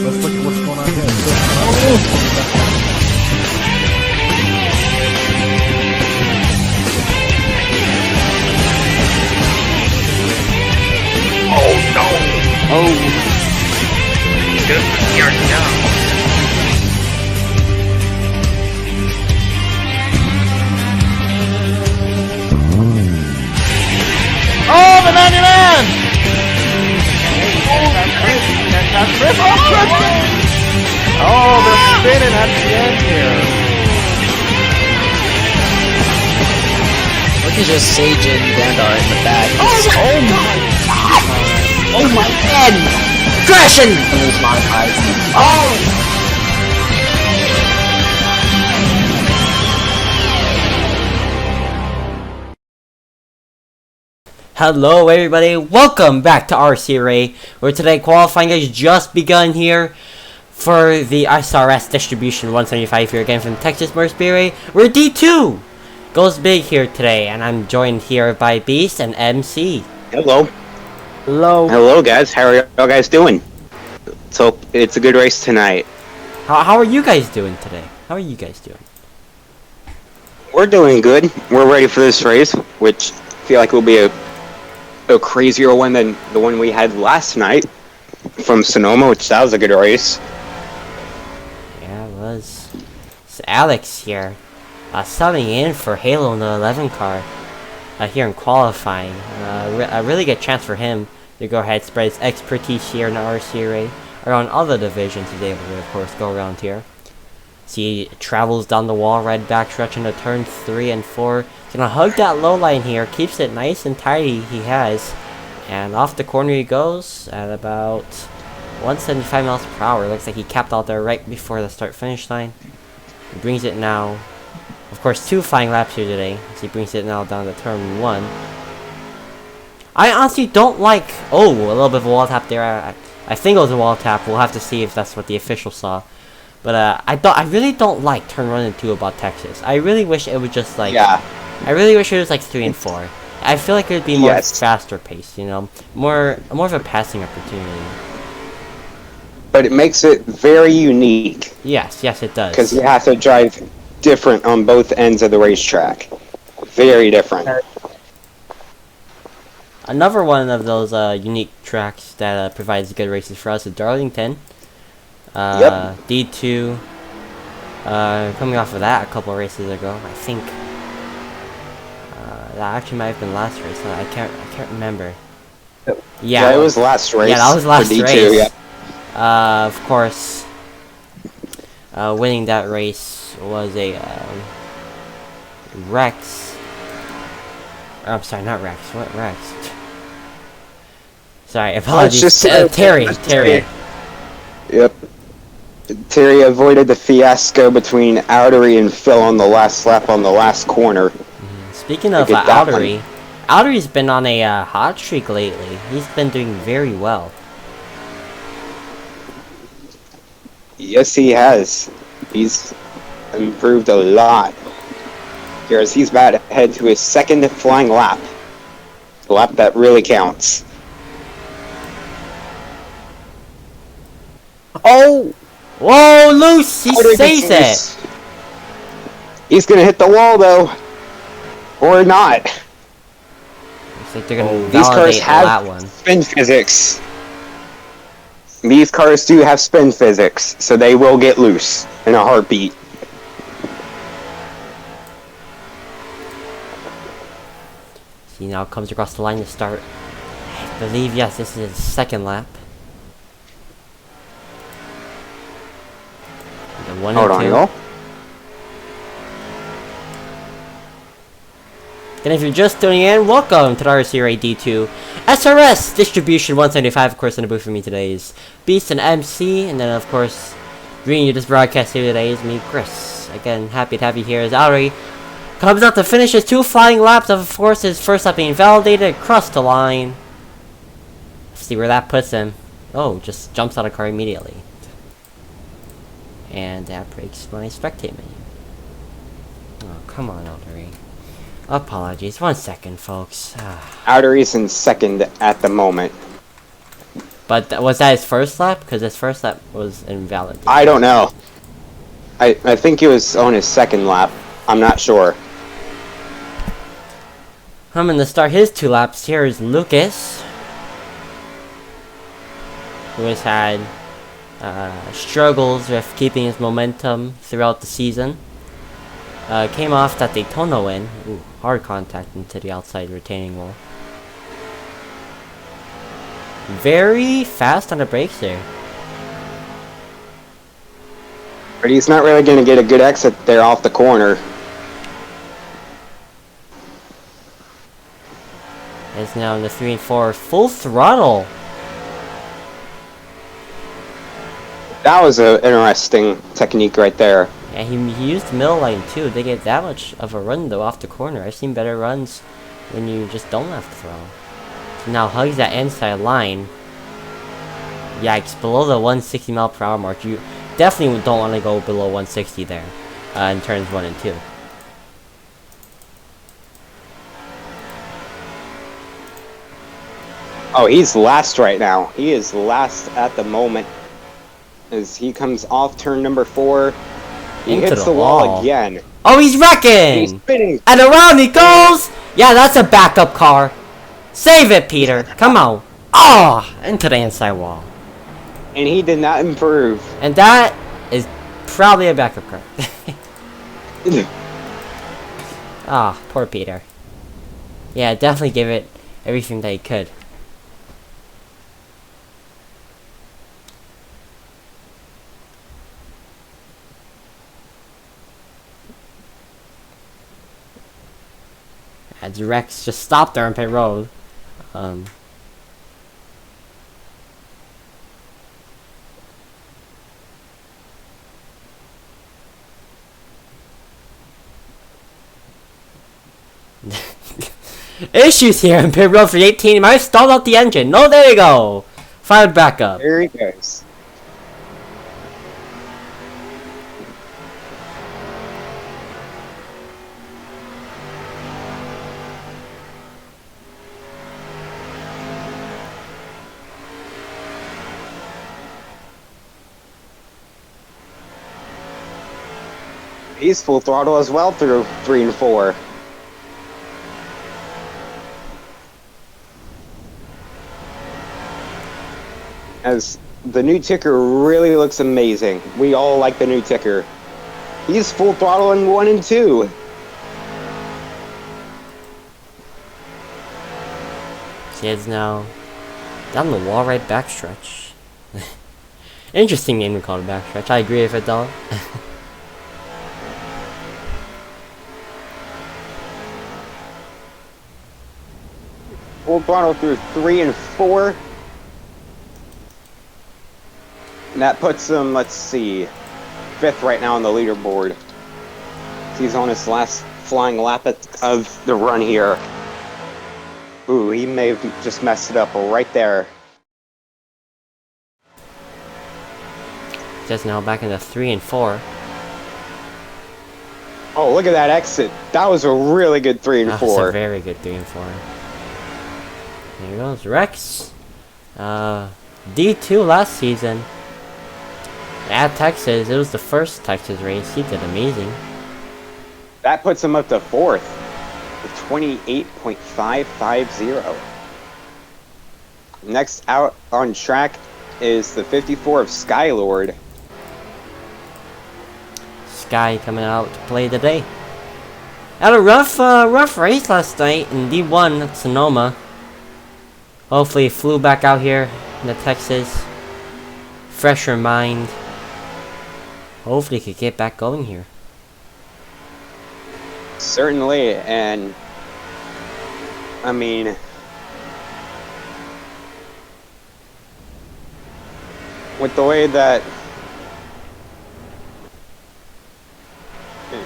Let's look at what's going on here. Oh no! Oh, Good for PR now. Oh, the 99! Oh, they're spinning at the end here. look at just Sage and Vandar in the back. Oh Oh my god! Crashing! And he's modified. Oh! Hello everybody, welcome back to RSCRA, where today qualifying has just begun here for the SRS distribution 175 here again from Texas Motor Speedway, where D2 goes big here today, and I'm joined here by Beast and MC. Hello. Hello. Hello, guys. How are y'all guys doing? So, it's a good race tonight. How are you guys doing today? How are you guys doing? We're doing good. We're ready for this race, which I feel like will be a crazier one than the one we had last night from Sonoma, which that was a good race. Yeah, it was. It's Alex here, subbing in for Halo in the 11 car here in qualifying. A really good chance for him to go ahead and spread his expertise here in the RSCRA around other divisions. He's able to, of course, go around here. See, he travels down the wall, right backstretch into turn 3 and 4. Gonna hug that low line here, keeps it nice and tidy, he has. And off the corner he goes at about 175 miles per hour. Looks like he capped out there right before the start-finish line. He brings it now, of course, 2 flying laps here today. So he brings it now down to turn 1. I honestly don't like... Oh, a little bit of a wall tap there. I think it was a wall tap. We'll have to see if that's what the official saw. But I really don't like turn 1 and 2 about Texas. I really wish it was just like... Yeah. I really wish it was like 3 and 4. I feel like it would be more faster paced, you know, more of a passing opportunity. But it makes it very unique. Yes, it does. Because you have to drive different on both ends of the racetrack. Very different. Another one of those unique tracks that provides good races for us is Darlington. Yep. D2. Coming off of that a couple of races ago, I think. That actually might have been last race. I can't remember. Yeah, it was last race. Yeah, that was last D2, race. Yeah. Of course, winning that race was a Rex. I'm sorry, not Rex. What Rex? Sorry, apologies. Just, Terry. Yep. Terry avoided the fiasco between Outery and Phil on the last lap on the last corner. Speaking of Outery, Outery's been on a hot streak lately. He's been doing very well. Yes, he has. He's improved a lot. Here, as he's about to head to his second flying lap. The lap that really counts. Oh! Whoa, loose! He saves it! He's gonna hit the wall, though. Or not. Looks like they're gonna These cars validate that have one. spin physics. These cars do have spin physics, so they will get loose in a heartbeat. See, now comes across the line to start. I believe, yes, this is his second lap. The 1 Hold and on, 2. y'all. And if you're just tuning in, welcome to the RSCRA D2 SRS distribution 175. Of course, in the booth for me today is Beast and MC, and then of course, bringing you this broadcast here today is me, Chris. Again, happy to have you here as Outery comes out to finish his 2 flying laps of course his first lap being validated across the line. Let's see where that puts him. Oh, just jumps out of car immediately. And that breaks my spectate menu. Oh, come on, Outery. Apologies. 1 second, folks. Outer's in second at the moment. But was that his first lap? Because his first lap was invalid. I don't know. I think he was on his second lap. I'm not sure. I'm gonna start his 2 laps. Here is Lucas, who has had struggles with keeping his momentum throughout the season. Came off that Daytona win. Ooh, hard contact into the outside retaining wall. Very fast on the brakes there. But he's not really going to get a good exit there off the corner. Is now in the 3 and 4 full throttle. That was an interesting technique right there. Yeah, he used the middle line too. They get that much of a run though off the corner. I've seen better runs when you just don't have to throw. So now hugs that inside line. Yikes, below the 160 mile per hour mark. You definitely don't want to go below 160 there in turns 1 and 2. Oh, he's last right now. He is last at the moment as he comes off turn number 4. He Into hits the the wall wall. again. Oh, he's He's wrecking! spinning. And around he goes! Yeah, that's a backup car. Save it, Peter. Come on. Oh, into the inside wall. And he did not improve. And that is probably a backup car. Ah, poor Peter. Yeah, definitely give it everything that he could. As Rex just stopped there on pit road. Issues here in pit road for 18. He might have stalled out the engine. No, there you go. Fired back up. There he goes. He's full throttle as well through 3 and 4. As the new ticker really looks amazing. We all like the new ticker. He's full throttle in 1 and 2. He is now down the wall right backstretch. Interesting name to call it backstretch. I agree with it though. Full throttle through 3 and 4. And that puts him, let's see, 5th right now on the leaderboard. He's on his last flying lap of the run here. Ooh, he may have just messed it up right there. Just now back in the 3 and 4. Oh, look at that exit. That was a really good 3 and 4. That's a very good 3 and 4. There goes Rex. D2 last season. At Texas, it was the first Texas race. He did amazing. That puts him up to 4th with 28.550. Next out on track is the 54 of Skylord. Sky coming out to play today. Had a rough race last night in D1 at Sonoma. Hopefully he flew back out here in the Texas. Fresher mind. Hopefully he could get back going here. Certainly, and I mean, with the way that,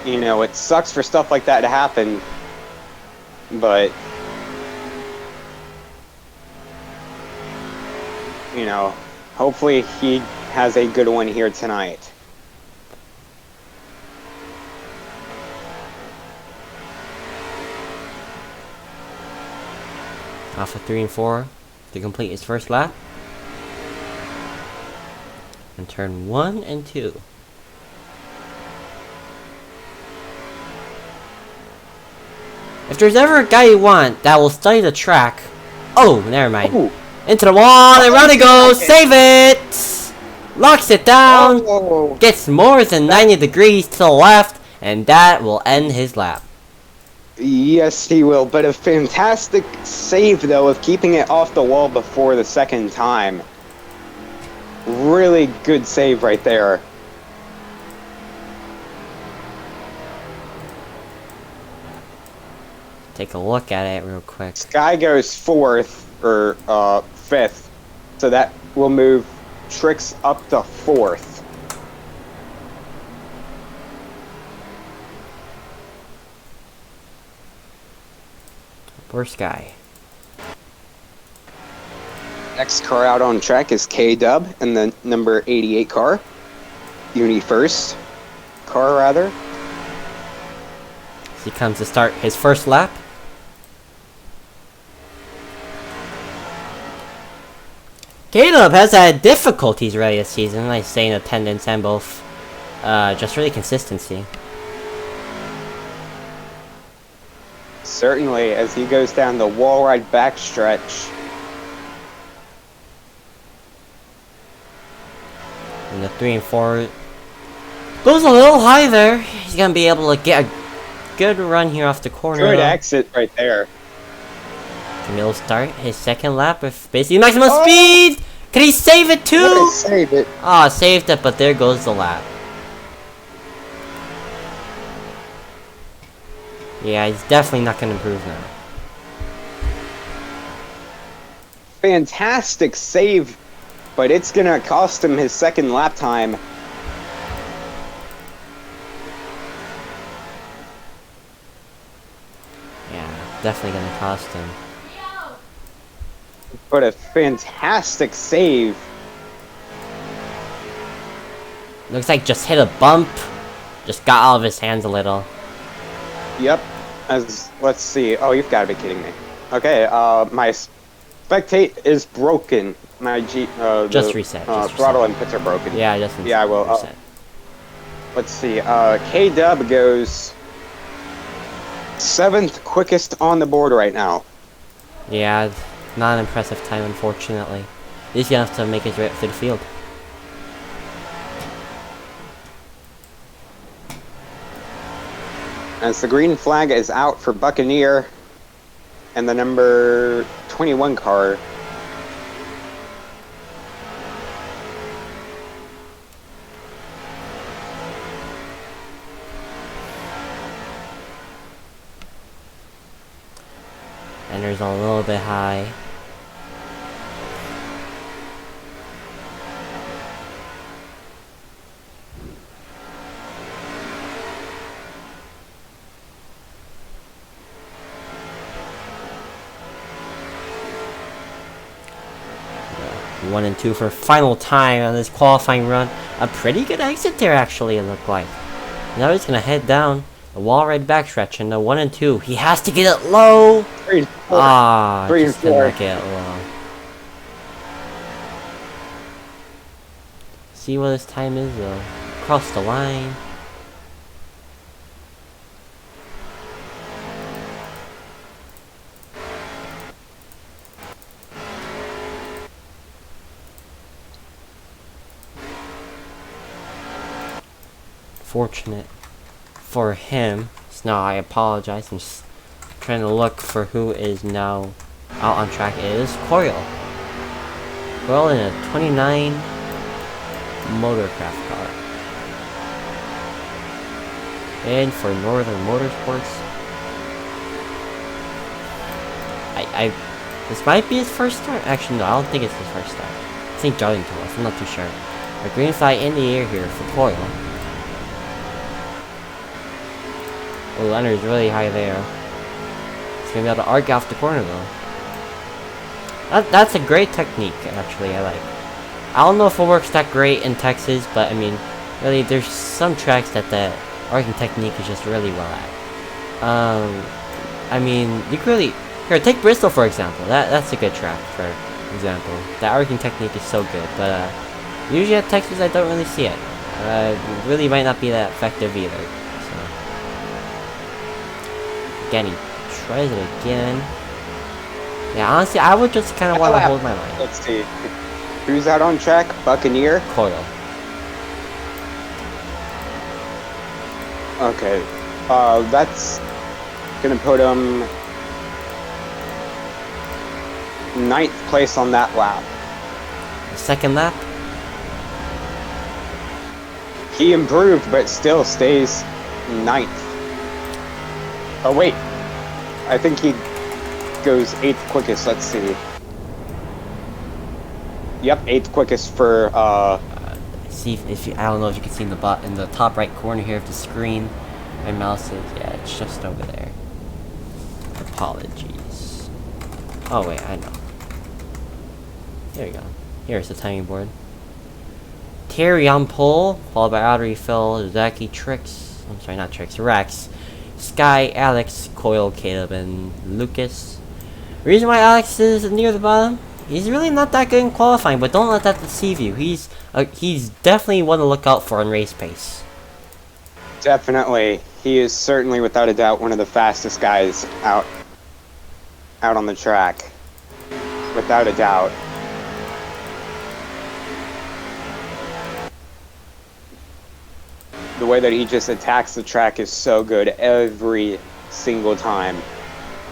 you know, it sucks for stuff like that to happen, but, you know, hopefully he has a good one here tonight. Off of 3 and 4 to complete his first lap. And turn 1 and 2. If there's ever a guy you want that will study the track... Oh, never mind. Ooh. Into the wall, and round it goes! Save it! Locks it down! Oh. Gets more than 90 degrees to the left, and that will end his lap. Yes, he will, but a fantastic save, though, of keeping it off the wall before the second time. Really good save right there. Take a look at it real quick. Sky goes 4th, or 5th, so that will move Trix up to 4th. Poor Sky. Next car out on track is K-Dub, and the number 88 car. Uni first car, rather. He comes to start his first lap. Caleb has had difficulties really this season, I say in attendance and both just really consistency. Certainly, as he goes down the wall ride backstretch. And the 3 and 4 goes a little high there. He's gonna be able to get a good run here off the corner. Good exit right there. Camille start his second lap with basically maximum speed! Can he save it too? What a save it. Ah, saved it, but there goes the lap. Yeah, he's definitely not gonna improve now. Fantastic save, but it's gonna cost him his second lap time. Yeah, definitely gonna cost him. But a fantastic save. Looks like just hit a bump. Just got out of his hands a little. Yep. Let's see. Oh, you've got to be kidding me. Okay. My spectate is broken. My Just reset. Just throttle reset. inputs are broken. Yeah, just Yeah, I will. reset. Let's see. K-Dub goes 7th quickest on the board right now. Yeah, not an impressive time, unfortunately. He's gonna have to make his way up to the field. As the green flag is out for Buccaneer and the number 21 car. Enters a little bit high. Yeah, 1 and 2 for final time on this qualifying run. A pretty good exit there, actually, it looked like. Now he's gonna head down the wall ride backstretch in the 1 and 2. He has to get it low. 3 and 4. Ah, 3 and just did not 4. get it low. See what his time is though. Across the line. Fortunate for him. So now I apologize. I'm just trying to look for who is now out on track. It is Coil. Coil in a 29 motorcraft car. And for Northern Motorsports, this might be his first start. Actually, no, I don't think it's his first start. I think Darlington was. I'm not too sure. A green flag in the air here for Coil. Oh, Leonard's really high there. He's gonna be able to arc off the corner though. That's a great technique, actually. I like. I don't know if it works that great in Texas, but I mean, really, there's some tracks that the arcing technique is just really well at. I mean, you can really Here, take Bristol for example. That's a good track for example. The arcing technique is so good, but usually at Texas I don't really see it. It really might not be that effective either. So again, he tries it again. Yeah, honestly, I would just kind of want to hold my line. Let's see. Who's out on track? Buccaneer? Coil. Okay. That's gonna put him 9th place on that lap. Second lap. He improved, but still stays 9th. Oh wait, I think he goes 8th quickest. Let's see. Yep, 8th quickest for See if you, I don't know if you can see in the top right corner here of the screen. My mouse is, yeah, it's just over there. Apologies. Oh wait, I know. There we go. Here's the timing board. Terry on pole, followed by Audrey, Phil, Zaki, Trix. I'm sorry, not Trix, Rex, Sky, Alex, Coil, Caleb, and Lucas. The reason why Alex is near the bottom, he's really not that good in qualifying, but don't let that deceive you. He's definitely one to look out for in race pace. Definitely. He is certainly, without a doubt, one of the fastest guys out on the track. Without a doubt. The way that he just attacks the track is so good every single time.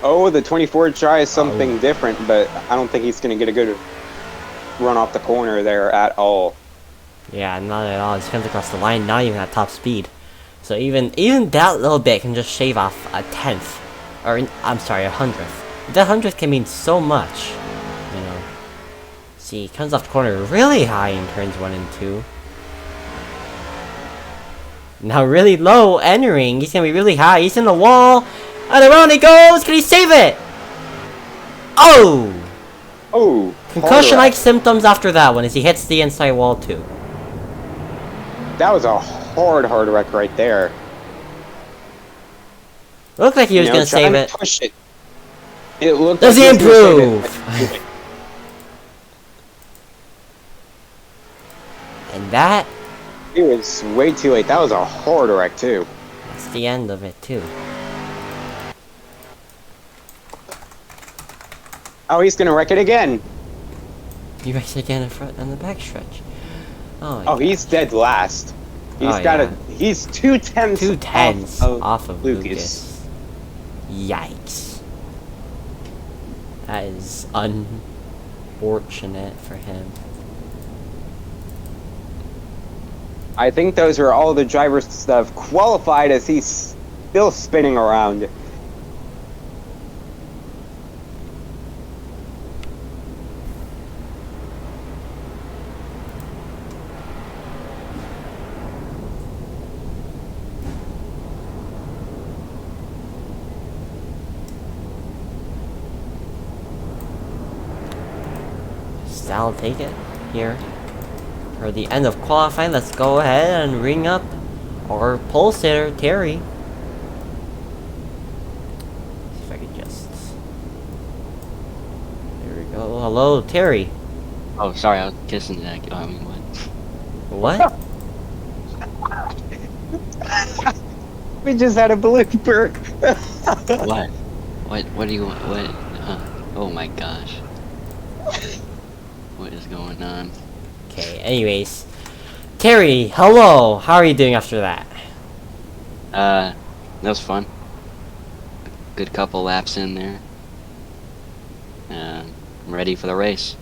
Oh, the 24 tries something different, but I don't think he's going to get a good run off the corner there at all. Yeah, not at all. He comes across the line, not even at top speed. So even that little bit can just shave off a 10th. Or, I'm sorry, 100th. That 100th can mean so much, you know. See, he comes off the corner really high in turns 1 and 2. Now really low entering. He's gonna be really high. He's in the wall. And around he goes. Can he save it? Oh! Oh! Concussion-like symptoms after that one as he hits the inside wall too. That was a hard wreck right there. Looked like he was gonna save it. Push it. It looked Does like he improve? And that. It was way too late. That was a hard wreck too. That's the end of it too. Oh, he's gonna wreck it again. He wrecks again in front on the backstretch. Oh, he's dead last. He's he's 2/10 off of Lucas. Yikes. That is unfortunate for him. I think those are all the drivers that have qualified as he's still spinning around. I'll take it here. For the end of qualifying, let's go ahead and ring up our pole sitter, Terry. See if I can just... There we go. Hello, Terry. Oh, sorry, I was kissing that. I mean, what? We just had a blooper. what? What do you want? What? Oh my gosh. What is going on? Okay, anyways. Terry, hello! How are you doing after that? That was fun. Good couple laps in there. I'm ready for the race.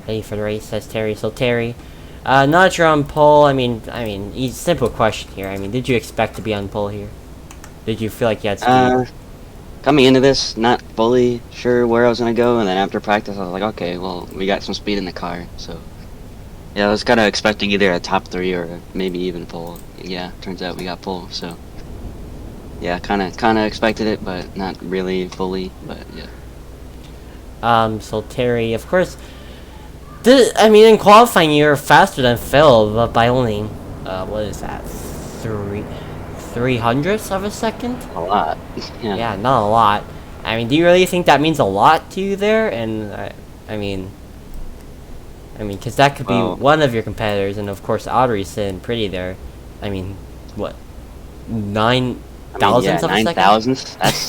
Ready for the race, says Terry. So Terry, now that you're on pole, I mean, simple question here. I mean, did you expect to be on pole here? Did you feel like you had speed? Coming into this, not fully sure where I was gonna go, and then after practice, I was like, okay, well, we got some speed in the car, so yeah, I was kind of expecting either a top 3 or maybe even pole. Yeah, turns out we got pole, so yeah, kind of expected it, but not really fully, but yeah. So Terry, of course, in qualifying you're faster than Phil, but by only, what is that, 3/300ths of a second? A lot. Yeah, not a lot. I mean, do you really think that means a lot to you there? And I mean, because that could be Well- one of your competitors, and of course, Audrey's sitting pretty there. I mean, what, 9,000 yeah, of a second? 9,000.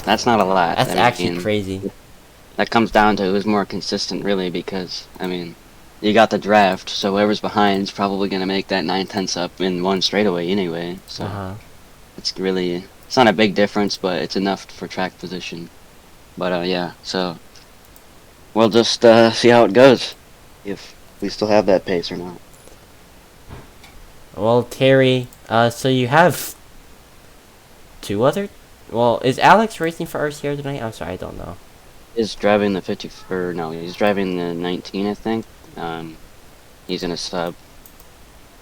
That's not a lot. That's I actually mean, crazy. That comes down to who's more consistent, really, because I mean, you got the draft, so whoever's behind is probably gonna make that 9/10 up in one straightaway anyway. So it's not a big difference, but it's enough for track position. But yeah, so we'll just see how it goes, if we still have that pace or not. Well, Terry, so you have two other. Well, is Alex racing for RSCRA tonight? I'm sorry, I don't know. He's driving the 50, or no, he's driving the 19, I think. He's in a sub.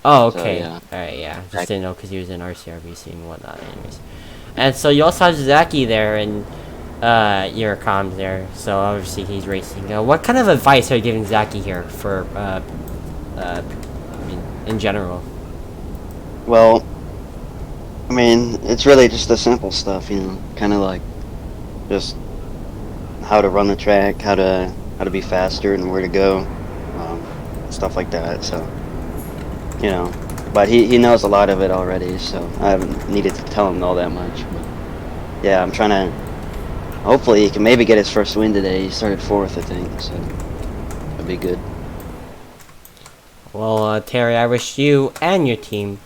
Oh, So, okay. yeah. Alright, yeah. Just didn't know because he was in RCR racing and whatnot, anyways. And so you also have Zaki there and your comms there. So obviously he's racing. What kind of advice are you giving Zaki here for, I mean, in general? Well, I mean, it's really just the simple stuff, you know, kind of like just how to run the track, how to be faster and where to go, stuff like that. So, you know, but he knows a lot of it already, so I haven't needed to tell him all that much. But yeah, I'm trying to. Hopefully, he can maybe get his first win today. He started 4th, I think, so that'd be good. Well, Terry, I wish you and your team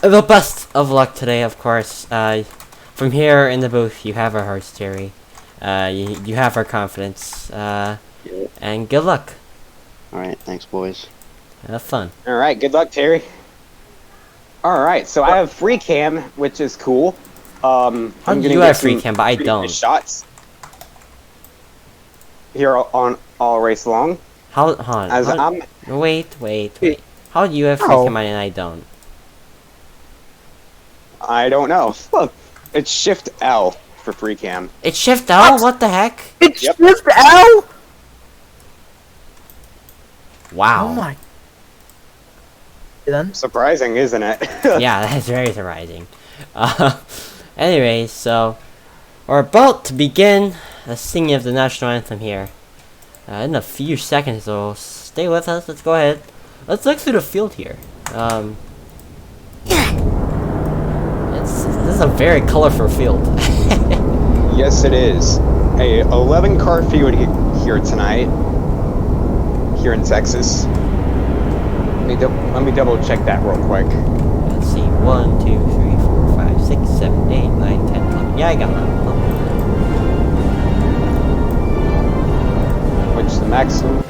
the best of luck today, of course. From here in the booth, you have our hearts, Terry. You have our confidence. And good luck. Alright, thanks, boys. Have fun. All right, good luck, Terry. All right, so I have free cam, which is cool. How do you have free cam, but I don't? Shots here on all race long. Hold on. Wait. How do you have free cam and I don't? I don't know. Look, it's Shift L for free cam. It's Shift L? What the heck? It's Yep. Shift L? Wow. Oh my. Then? Surprising, isn't it? Yeah, that's very surprising. Anyways, so we're about to begin the singing of the national anthem here. In a few seconds, so stay with us. Let's go ahead. Let's look through the field here. This is a very colorful field. Yes, it is. A 11 car field here tonight, here in Texas. Let me double check that real quick. Let's see. 1, 2, 3, 4, 5, 6, 7, 8, 9, 10, 11. Yeah, I got one. Which the maximum.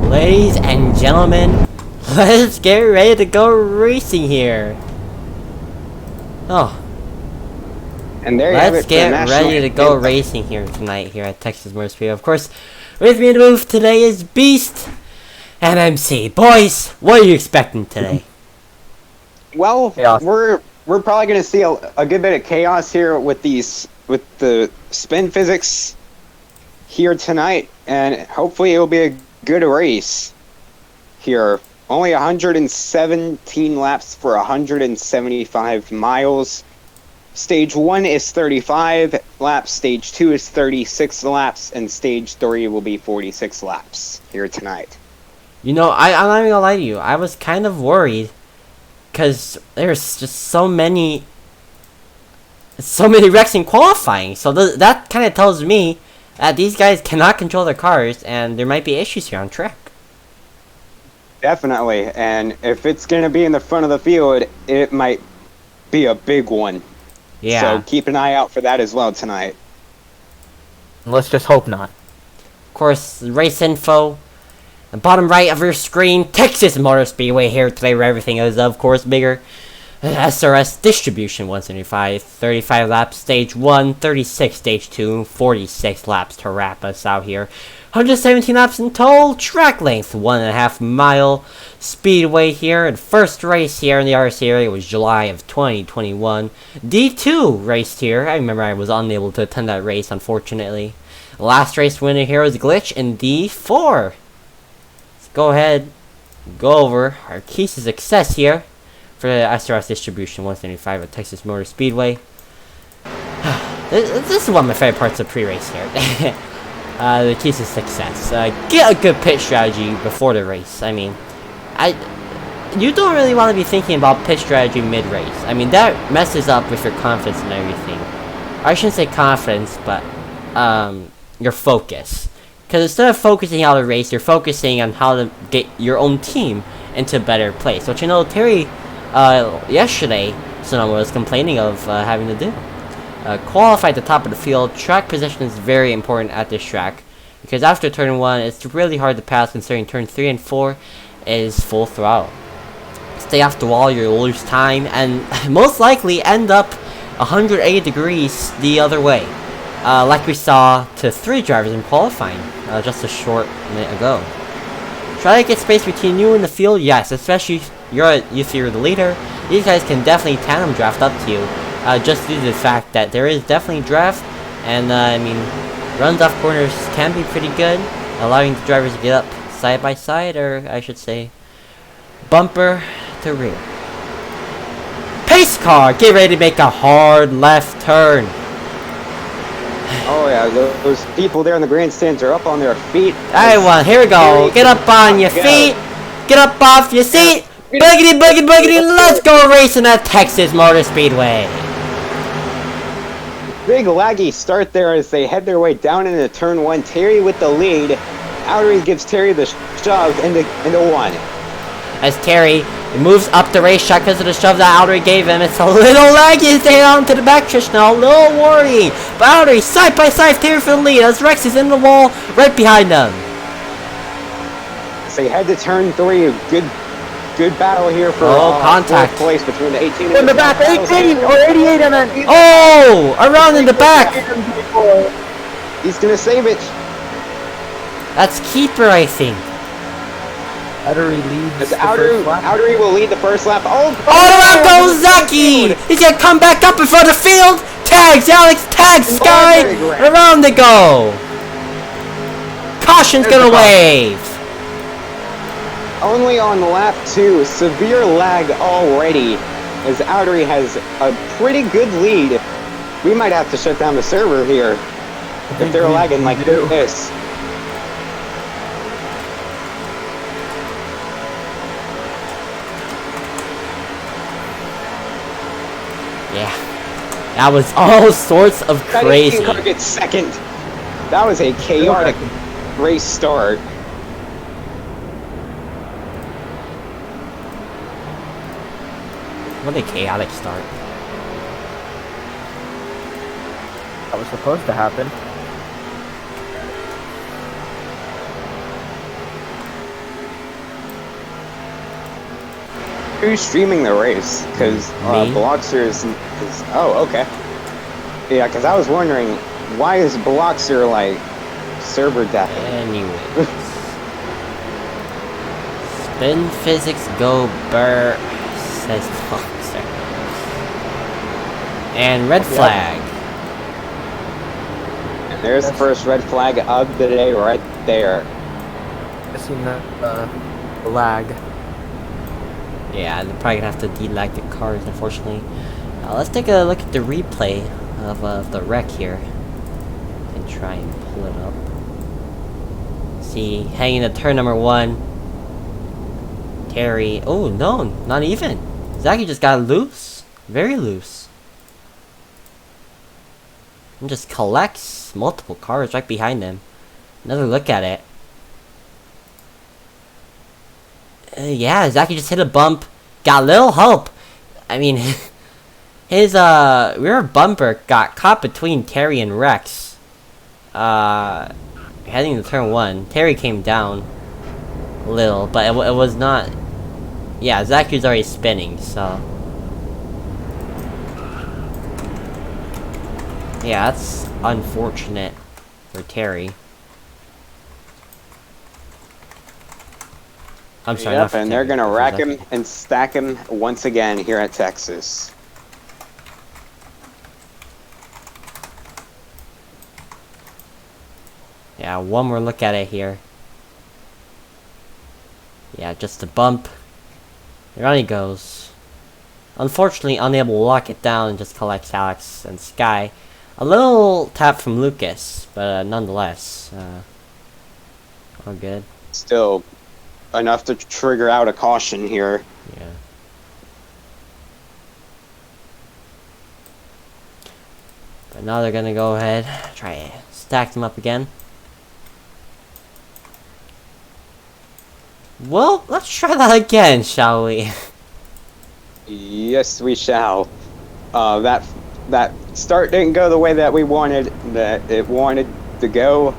Ladies and gentlemen, let's get ready to go racing here. Oh, And there you have it. let's for the get national ready to go anthem. racing here tonight here at Texas Motor Speedway. Of course, with me in the booth today is Beast and MC. Boys, what are you expecting today? Well, Chaos. we're probably going to see a good bit of chaos here with the spin physics here tonight, and hopefully it'll be a good race here. Only 117 laps for 175 miles. Stage 1 is 35 laps, Stage 2 is 36 laps, and Stage 3 will be 46 laps here tonight. You know, I'm not even gonna lie to you. I was kind of worried because there's just so many wrecks in qualifying. So that kind of tells me that these guys cannot control their cars, and there might be issues here on track. Definitely, and if it's going to be in the front of the field, it might be a big one. Yeah. So keep an eye out for that as well tonight. Let's just hope not. Of course, race info. The bottom right of your screen, Texas Motor Speedway here today, where everything is, of course, bigger. SRS distribution 175, 35 laps, stage 1, 36 stage 2, 46 laps to wrap us out here. 117 laps in total, track length 1.5 mile. Speedway here, and first race here in the RSCRA was July of 2021. D2 raced here. I remember I was unable to attend that race, unfortunately. The last race winner here was Glitch in D4. Let's go ahead, go over our keys to success here for the SRS distribution 175 at Texas Motor Speedway. This is one of my favorite parts of pre-race here. The keys to success. Get a good pit strategy before the race. I mean, you don't really want to be thinking about pit strategy mid-race. I mean, that messes up with your confidence and everything. I shouldn't say confidence, but your focus. Because instead of focusing on the race, you're focusing on how to get your own team into a better place. Which, you know, Terry yesterday, Sonoma was complaining of having to do. Qualify at the top of the field. Track position is very important at this track, because after turn 1, it's really hard to pass, considering turn 3 and 4 is full throttle. Stay off the wall, you'll lose time, and most likely end up 180 degrees the other way, like we saw to 3 drivers in qualifying just a short minute ago. Try to get space between you and the field, yes, especially if you're the leader. These guys can definitely tandem draft up to you. Just due to the fact that there is definitely draft, and I mean, runs off corners can be pretty good, allowing the drivers to get up side by side, or I should say, bumper to rear. Pace car, get ready to make a hard left turn. Oh yeah, those people there in the grandstands are up on their feet. Everyone, here we go. Get up on your feet. Get up off your seat. Boogity, boogity, boogity. Let's go racing at Texas Motor Speedway. Big laggy start there as they head their way down into turn 1. Terry with the lead. Outery gives Terry the shove into 1. As Terry moves up the racetrack because of the shove that Outery gave him, it's a little laggy as they head on to the back stretch now. A little worrying. But Outery side by side, Terry for the lead as Rex is in the wall right behind them. So they head to turn 3. Good battle here for contact fourth place between the 18 and In the back, 18 or 88, I meant. Oh, around in the back. He's gonna save it. That's keeper, I think. Outery leads. Outery will lead the first lap. Oh, around goes Zaki. He's gonna come back up in front of the field. Tags, Alex, tags, Sky. Around they go. Caution's gonna wave. Only on lap 2, severe lag already, as Outery has a pretty good lead. We might have to shut down the server here if they're lagging like this. Yeah, that was all sorts of crazy. That 18 car gets second. That was a chaotic race start. What a chaotic start. That was supposed to happen. Who's streaming the race? Because Bloxer is... Oh, okay. Yeah, because I was wondering, why is Bloxer, like, server death? Anyways. Spin physics go burr, says Bloxer. And red flag. And there's the first red flag of the day right there. I seen that lag. Yeah, they're probably gonna have to delag the cars, unfortunately. Let's take a look at the replay of the wreck here. And try and pull it up. See, hanging to turn number 1. Terry. Oh, no, not even. Zaki just got loose. Very loose. And just collects multiple cars right behind him. Another look at it. Yeah, Zaki just hit a bump. Got a little help. I mean, his rear bumper got caught between Terry and Rex. Heading to turn 1. Terry came down a little, but it was not... Yeah, Zaki's already spinning, so... Yeah, that's unfortunate for Terry. I'm sorry. Yep, and they're gonna rack him and stack him once again here at Texas. Yeah, one more look at it here. Yeah, just a bump. There on he goes. Unfortunately, unable to lock it down and just collects Alex and Sky. A little tap from Lucas, but nonetheless, all good. Still enough to trigger out a caution here. Yeah. But now they're gonna go ahead, try and stack them up again. Well, let's try that again, shall we? Yes, we shall. That start didn't go the way that we wanted, that it wanted to go,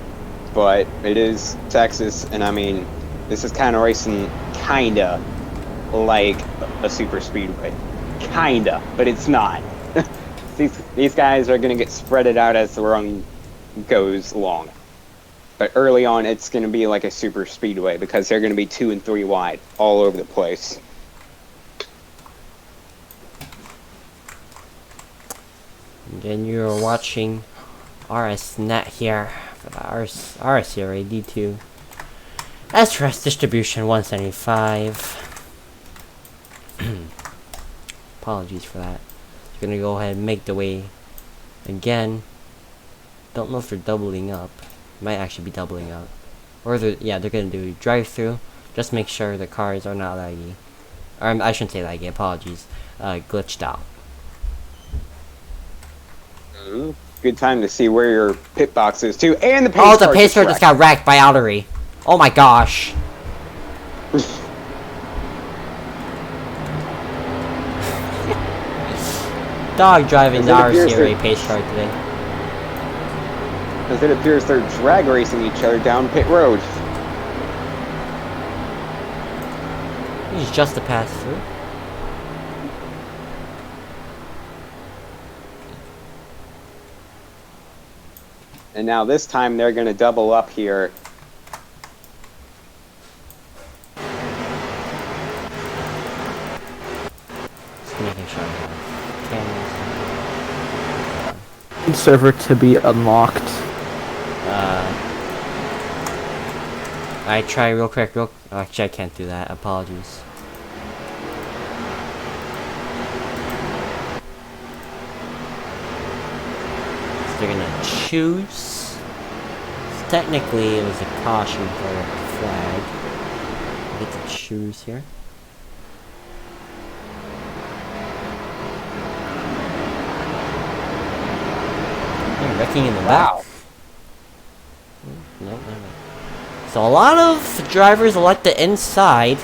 but it is Texas, and I mean, this is kind of racing kinda like a super speedway. Kinda, but it's not. These guys are gonna get spreaded out as the run goes along. But early on, it's gonna be like a super speedway because they're gonna be 2 and 3 wide all over the place. And you're watching RSNet here for the RSCRA D2 SRS distribution 175. Apologies for that. They're gonna go ahead and make the way again. Don't know if they're doubling up. Might actually be doubling up. Or they're gonna do drive-through. Just make sure the cars are not laggy. Or I shouldn't say laggy, apologies. Glitched out. Good time to see where your pit box is too, and the pace Oh, the pace car just got wrecked by Outery. Oh my gosh. Dog driving the RSCRA pace car today. As it appears they're drag racing each other down pit road. He's just a pass through. And now this time they're going to double up here. Just making sure I have cameras. Server to be unlocked. I try real quick, actually I can't do that, apologies. So they're gonna choose. Technically it was a caution for a flag. I get to choose here. They're wrecking in the back. Nope, never. So a lot of drivers elect the inside.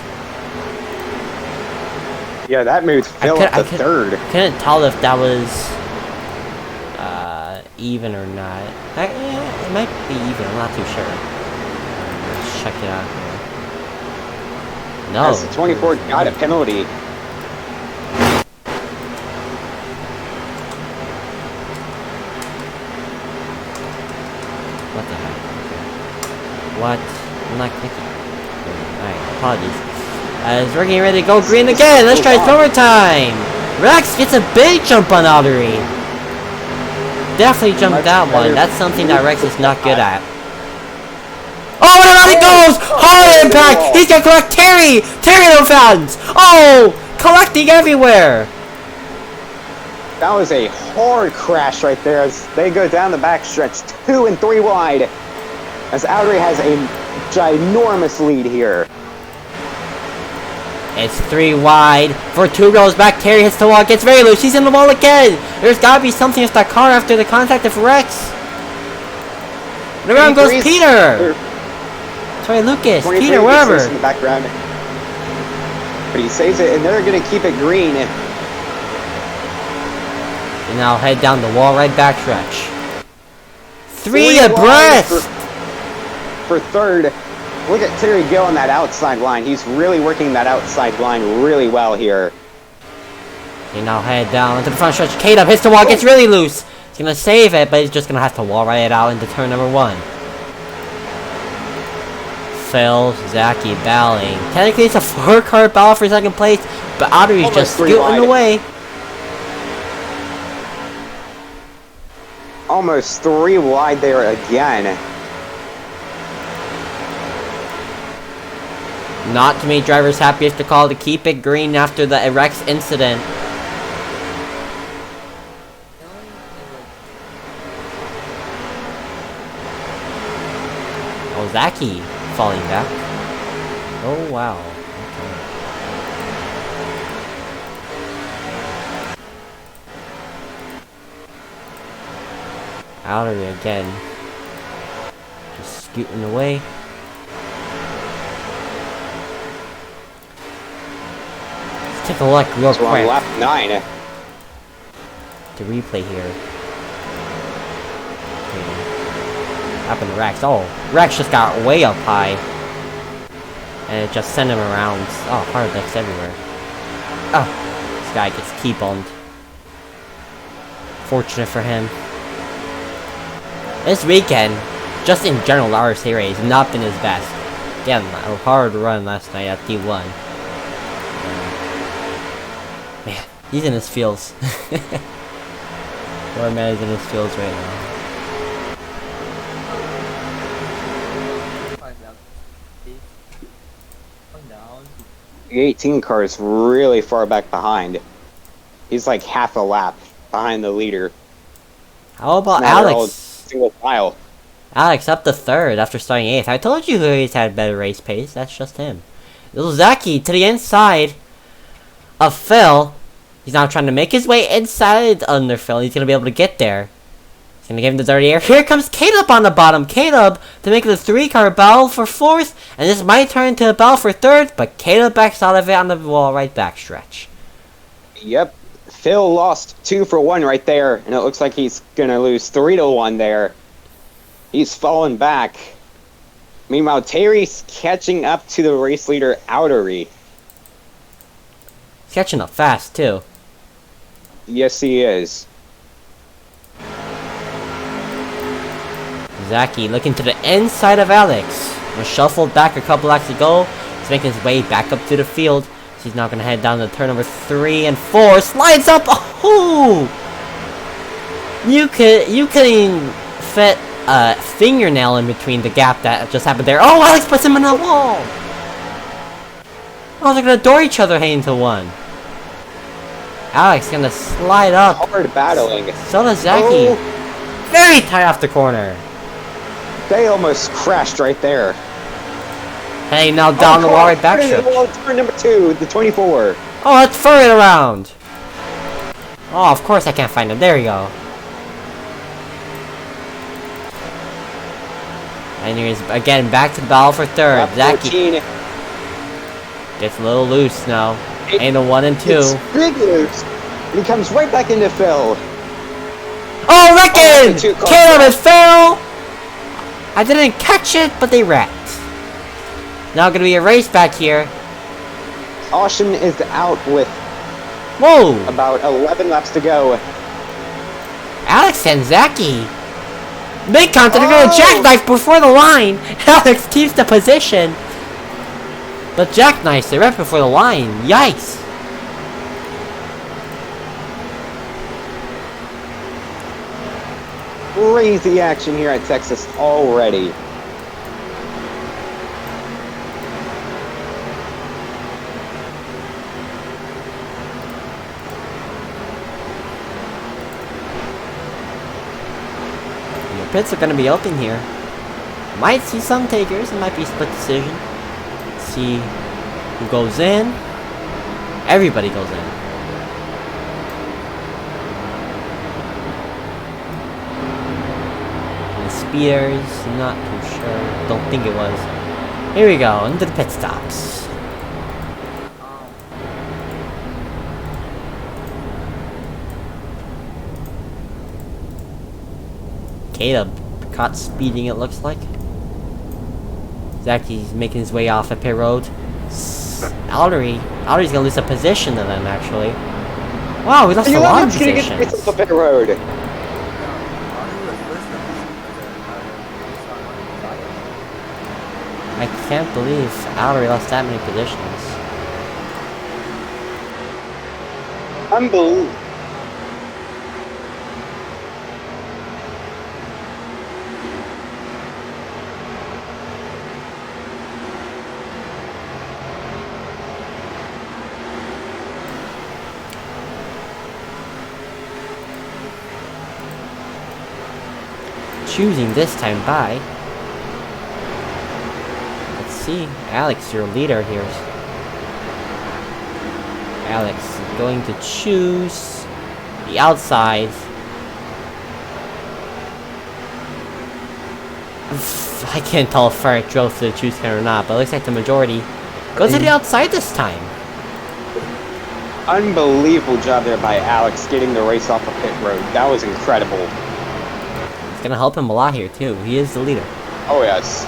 Yeah, that moves Phil up to third. Couldn't tell if that was even or not. It might be even. I'm not too sure. Let's check it out here. No. As the 24 got a penalty. What the heck? What? I'm not clicking. Alright, apologies. As we're getting ready to go green again, let's try summertime! Rex gets a big jump on Outery. Definitely jumped that one. That's something that Rex is not good at. Oh, and around it goes! Hard impact! He's gonna collect Terry! Terry no fans! Oh! Collecting everywhere! That was a hard crash right there as they go down the backstretch 2 and 3 wide. As Outery has a ginormous lead here. It's 3 wide for 2 rows back. Terry hits the wall, gets very loose. He's in the wall again. There's gotta be something with that car after the contact of Rex. And around goes Peter. Sorry, Lucas, Peter, wherever. In the background. But he saves it, and they're gonna keep it green. And now head down the wall right back stretch. 3 abreast. For third. Look at Terry Gill on that outside line. He's really working that outside line really well here. And now head down into the front stretch. K-Dub hits the wall, gets really loose. He's gonna save it, but he's just gonna have to wall right it out into turn number 1. Phil, Zaki battling. Technically it's a 4-car battle for second place, but Ottery's just scooting away. Almost 3 wide there again. Not too many drivers happiest to call to keep it green after the Rex incident. Oh, Zaki falling back. Oh, wow. Okay. Outery again. Just scooting away. Take a look real quick. On lap 9. To replay here. Okay. Happened to Rex. Oh, Rex just got way up high. And it just sent him around. Oh, hard licks everywhere. Oh, this guy gets T-boned. Fortunate for him. This weekend, just in general, the RSCRA has not been his best. Again, a hard run last night at D1. Man, he's in his feels. Poor man is in his feels right now. 18 car is really far back behind. He's like half a lap behind the leader. How about now Alex? Single file. Alex up to 3rd after starting 8th. I told you he's had better race pace. That's just him. Little Zaki to the inside of Phil. He's now trying to make his way inside under Phil. He's going to be able to get there. He's going to give him the dirty air. Here comes Caleb on the bottom. Caleb to make the 3-car battle for 4th. And this might turn into a battle for 3rd. But Caleb backs out of it on the wall right back stretch. Yep. Phil lost 2 for 1 right there. And it looks like he's going to lose 3 to 1 there. He's fallen back. Meanwhile, Terry's catching up to the race leader, Outery. He's catching up fast, too. Yes, he is. Zaki looking to the inside of Alex. Was shuffled back a couple laps ago. He's making his way back up to the field. So he's now going to head down to turn number 3 and 4. Slides up! Oh! You couldn't fit a fingernail in between the gap that just happened there. Oh, Alex puts him in the wall! Oh, they're going to door each other heading to 1. Alex gonna slide up. Hard battling. So does Zaki. Oh. Very tight off the corner. They almost crashed right there. Hey, now down the wall right back. Turn number 2, the 24. Oh, let's throw it around. Oh, of course I can't find him. There you go. And he's again back to the battle for 3rd. Zaki gets a little loose now. And a 1 and 2. It's big loose. He comes right back into Phil. Oh, Rickon! Caleb and Phil! I didn't catch it, but they wrecked. Now gonna be a race back here. Caution is out with about 11 laps to go. Alex and Zaki. Big contact. They're gonna jackknife before the line. Alex keeps the position. But jackknife, they're right before the line. Yikes. Crazy action here at Texas already. The pits are going to be open here. Might see some takers. It might be split decision. See who goes in. Everybody goes in. And the speeders, not too sure. Don't think it was. Here we go, into the pit stops. Caleb caught speeding, it looks like. Zacky's making his way off a pit road. Aldry's gonna lose a position to them, actually. Wow, we lost a lot of positions. It's a pit road. I can't believe Aldry lost that many positions. Unbelievable. Choosing this time by. Let's see. Alex, your leader here. Alex is going to choose the outside. I can't tell if I drove to the choose can or not, but it looks like the majority goes to the outside this time. Unbelievable job there by Alex getting the race off a pit road. That was incredible. It's gonna help him a lot here too. He is the leader. Oh yes.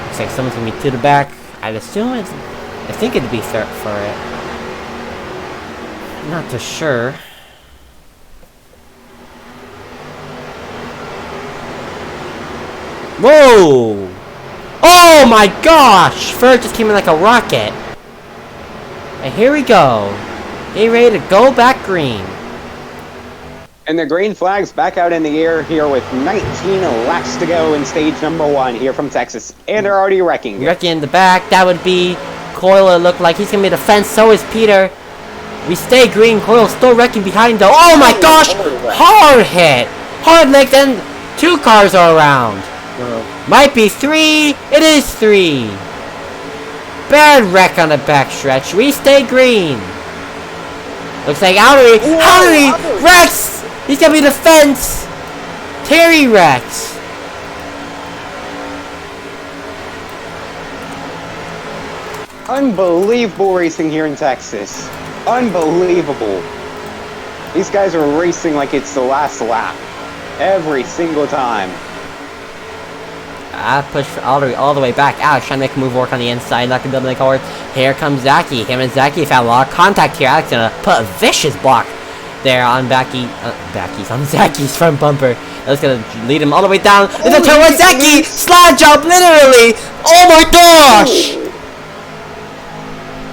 Looks like someone's gonna be to the back. I'd assume it's. I think it'd be third for it. Not too sure. Whoa! Oh my gosh! Ferg just came in like a rocket. And here we go. Get ready to go back green. And the green flag's back out in the air here with 19 laps to go in stage number 1 here from Texas. And they're already wrecking. Wrecking in the back. That would be Coyle. It looked like he's gonna be the fence. So is Peter. We stay green. Coyle's still wrecking behind though. Oh my gosh! Hard hit! Hard licked and 2 cars are around. Might be 3. It is 3. Bad wreck on the backstretch. We stay green. Looks like Aldry wrecks! He's gonna be the fence! Terry wrecks! Unbelievable racing here in Texas. Unbelievable. These guys are racing like it's the last lap. Every single time. I pushed Aldry all the way back. Alex trying to make a move work on the inside, not gonna be able to make it work. Here comes Zachy. Him and Zachy found a lot of contact here. Alex gonna put a vicious block there on on Zachy's front bumper. That's gonna lead him all the way down. It's a turn with Zachy! Slide jump, literally! Oh my gosh!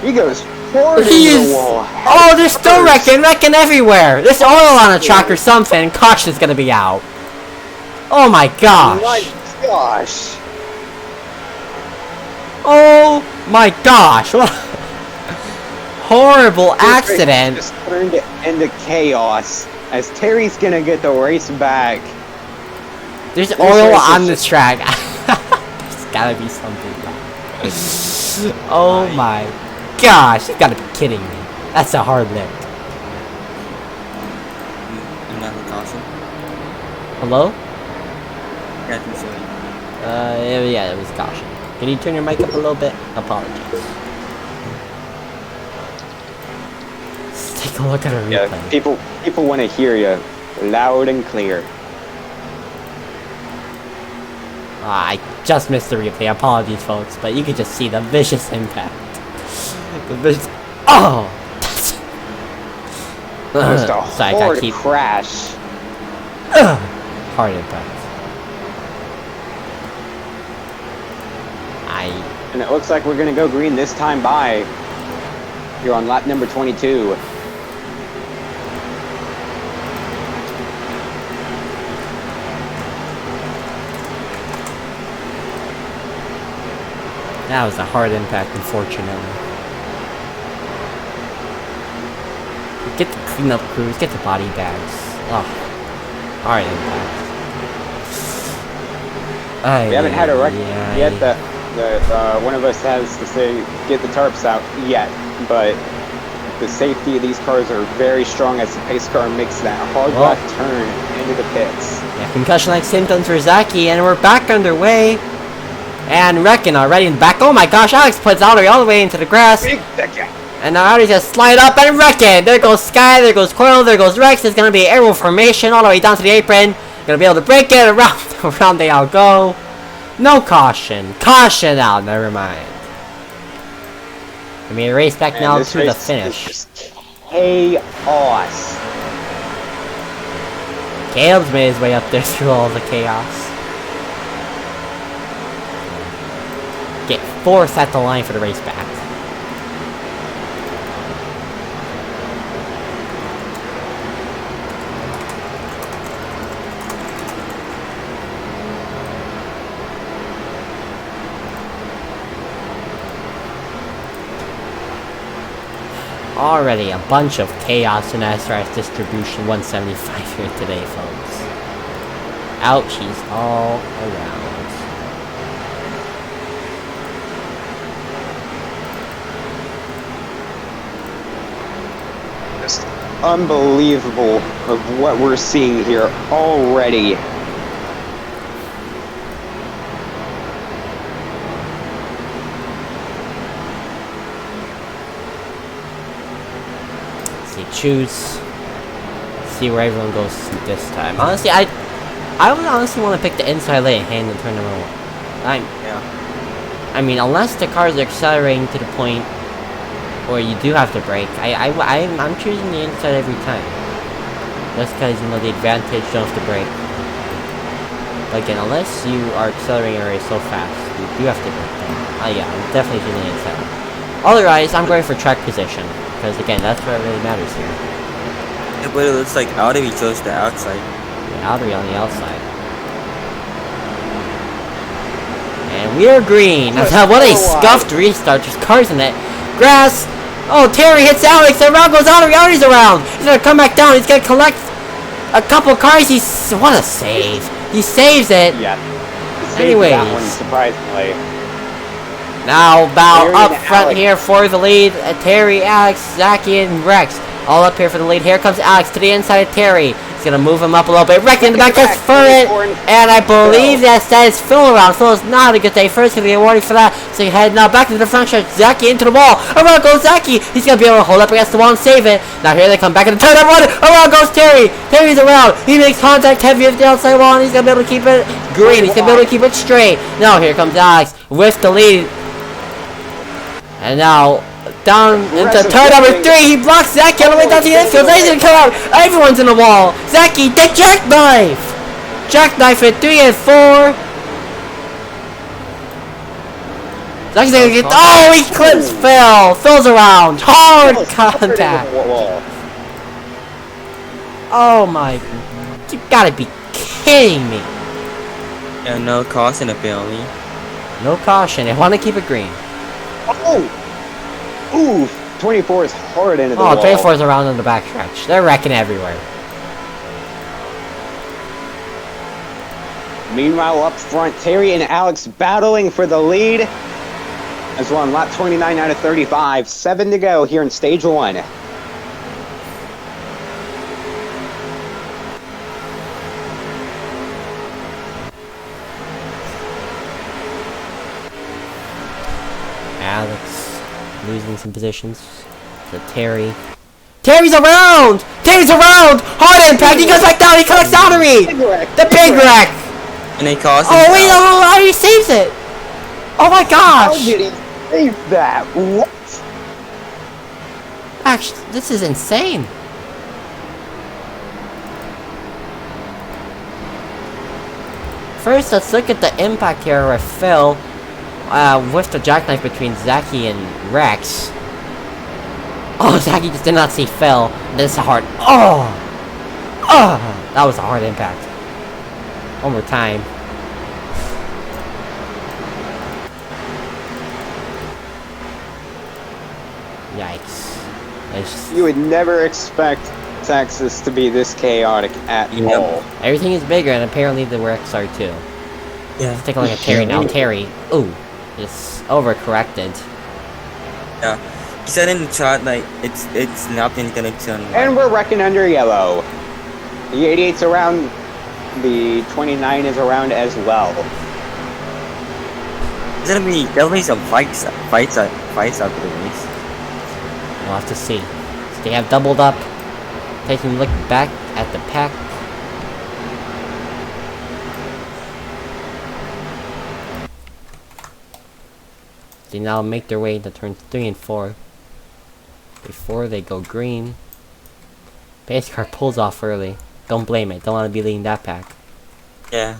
He goes forward into the wall. Oh, they're still wrecking everywhere! There's oil on a track or something. Caution's gonna be out. Oh my gosh! My gosh! Oh my gosh! What a horrible accident! Just turned into chaos as Terry's gonna get the race back. There's oil on this track. There's gotta be something. Oh my gosh! You gotta be kidding me. That's a hard lick. Hello? Yeah, it was caution. Can you turn your mic up a little bit? Apologies. Let's take a look at our replay. Yeah, people want to hear you loud and clear. I just missed the replay. Apologies, folks, but you could just see the vicious impact. The vicious. Oh! Just a Sorry, I hard keep crash. hard impact. And it looks like we're gonna go green this time by. You're on lap number 22. That was a hard impact, unfortunately. Get the cleanup crews, get the body bags. Oh, hard impact. We haven't had a wreck yet that Yeah. one of us has to say get the tarps out yet, but The safety of these cars are very strong as the pace car makes that hard Well. left turn into the pits. Yeah, concussion-like symptoms for Zaki, and we're back underway. And wrecking already in the back. Oh my gosh, Alex puts Audrey all the way into the grass. Big second. And now Audrey just slide up and wreck it. There goes Sky, there goes Coil, there goes Rex. It's gonna be aerial formation all the way down to the apron. Gonna be able to break it around they all go. No caution. Caution out, never mind. I mean, race back now this to the race is finish. just chaos. Caleb's made his way up there through all the chaos. Get 4th at the line for the race back. Already a bunch of chaos in SRS distribution 175 here today, folks. Ouchies all around. Just unbelievable of what we're seeing here already. Choose, see where everyone goes this time. Honestly, I would honestly want to pick the inside lane hand in turn number 1. I mean, unless the cars are accelerating to the point where you do have to brake, I'm choosing the inside every time. Just because, you know, the advantage of the brake. But again, unless you are accelerating already so fast, you do have to brake then. Yeah, I'm definitely choosing the inside. Otherwise, I'm going for track position. Because again, that's what really matters here. Yeah, but it looks like Audi chose the outside. Yeah, Audrey on the outside. And we are green. What a scuffed restart. There's cars in it. Grass. Oh, Terry hits Alex. Around goes Audrey. Audrey's around. He's going to come back down. He's going to collect a couple cars. What a save. He saves it. Yeah. Anyways. That one, surprisingly. Now, Bow Terry up and front Alex. here for the lead. Terry, Alex, Zaki, and Rex. All up here for the lead. Here comes Alex to the inside of Terry. He's going to move him up a little bit. Rex in the back gets for it. And I believe that is Phil around. Phil is not a good day. First, going to get a warning for that. So he head now back to the front stretch. Zaki into the wall. Around goes Zaki. He's going to be able to hold up against the wall and save it. Now here they come back in the turn. Around goes Terry. Terry's around. He makes contact heavy with the outside wall. And he's going to be able to keep it green. He's going to be able to keep it straight. Now here comes Alex with the lead. And now, down into turn number 3, he blocks Zaki all the way down to the infield. He's gonna come out. Everyone's in the wall. Zaki, the jackknife! Jackknife at 3 and 4. Zaki's gonna get. Oh, he clips Phil. Phil's around. Hard contact. Oh my. You gotta be kidding me. Yeah, no caution apparently. No caution. They want to keep it green. Oh! Ooh! 24 is hard into the wall. 24 is around in the backstretch. They're wrecking everywhere. Meanwhile, up front, Terry and Alex battling for the lead. As we're on lap 29 out of 35. 7 to go here in stage 1. Alex losing some positions to Terry. Terry's around! Terry's around! Hard impact! He goes back down! He collects Audrey! The big wreck! And they caused Oh wait, no, he saves it! Oh my How gosh! did he save that? What? Actually, this is insane. First, let's look at the impact here with Phil. With the jackknife between Zaki and Rex. Oh, Zaki just did not see Phil. This is a hard. Oh! Oh! That was a hard impact. One more time. Yikes. You would never expect Texas to be this chaotic at all. Everything is bigger, and apparently the Rex are too. Yeah. Let's take a look at Terry now. Terry. Ooh. Just overcorrected. Yeah. He said in the chat like it's not gonna turn. And we're wrecking under yellow. The 88's around. The 29 is around as well. There'll be some fights after the race. We'll have to see. So they have doubled up. Taking a look back at the pack. They now make their way to turns 3 and 4. Before they go green. Base car pulls off early. Don't blame it. Don't want to be leading that pack. Yeah.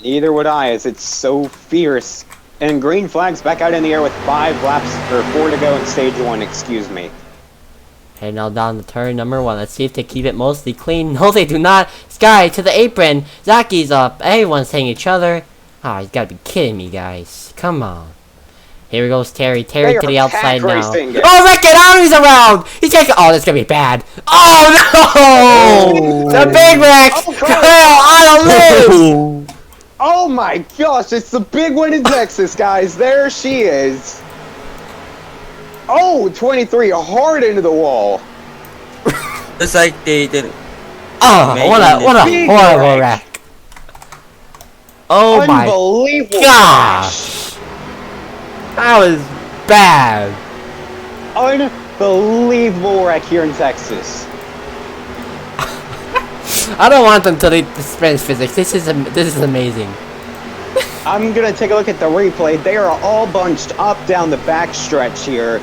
Neither would I, as it's so fierce. And green flags back out in the air with 5 laps, or 4 to go in stage 1, excuse me. Heading now down to turn number 1. Let's see if they keep it mostly clean. No, they do not. Sky to the apron. Zaki's up. Everyone's hitting each other. Ah, you gotta be kidding me, guys. Come on. Here goes Terry. Terry to the outside now. Oh, Rick Adami's around! He's taking. Oh, that's gonna be bad. Oh no! The big wreck! On a loose! Oh my gosh, it's the big one in Texas, guys. There she is. Oh, 23 hard into the wall. It's like they did. Oh, what a horrible wreck. Oh my unbelievable gosh! That was bad. Unbelievable wreck here in Texas. I don't want them to lead the sprint physics. This is amazing. I'm gonna take a look at the replay. They are all bunched up down the backstretch here.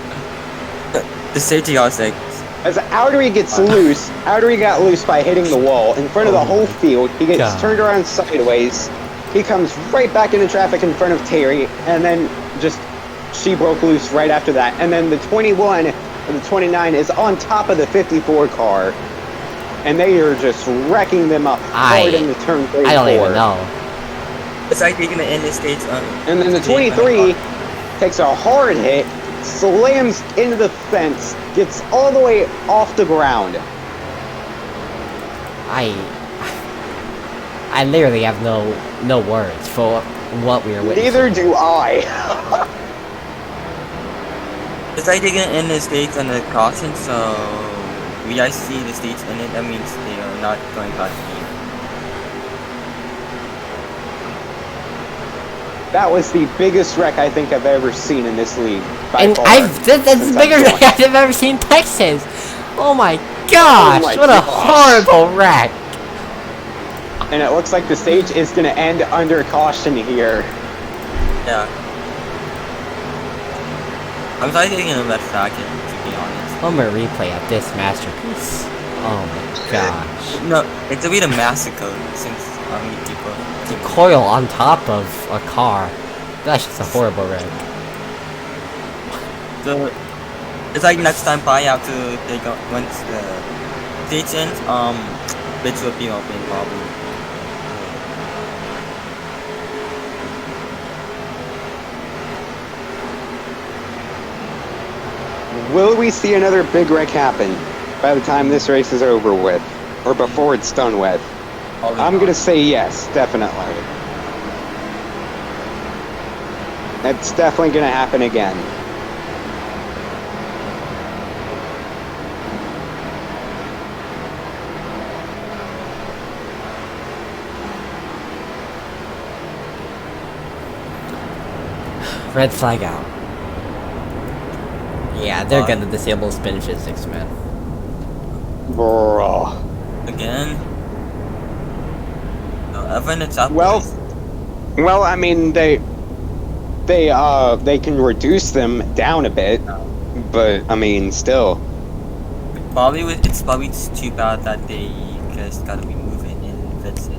The safety also like. As Outery gets loose, Outery got loose by hitting the wall in front of the whole field. He gets turned around sideways. He comes right back into traffic in front of Terry, and then just she broke loose right after that. And then the 21 and the 29 is on top of the 54 car, and they are just wrecking them up hard in the turn 3 I don't even know. It's like they're gonna end the stage on. And then the 23 takes a hard hit, slams into the fence, gets all the way off the ground. I literally have no words for what we are witnessing. Neither do I. It's like they're gonna end the stage on the caution, so we guys see the stage in it. That means they are not going caution. That was the biggest wreck I think I've ever seen in this league. And that's the biggest wreck I've ever seen in Texas. Oh my gosh! What a horrible wreck. And it looks like the stage is going to end under caution here. Yeah. I'm sorry taking a red flag, to be honest. One more replay of this masterpiece. Oh my gosh. No, it's a bit of massacre since how many people. The coil on top of a car. That's just a horrible wreck. So, it's like next time I have to take out once the stage ends, which will be open probably. Will we see another big wreck happen by the time this race is over with? Or before it's done with? I'm going to say yes, definitely. It's definitely going to happen again. Red flag out. Yeah, they're gonna disable spin physics, man. Bro. Again? Even it's up. Well, I mean, they can reduce them down a bit, but I mean, still. It's probably just too bad that they just gotta be moving in fits it.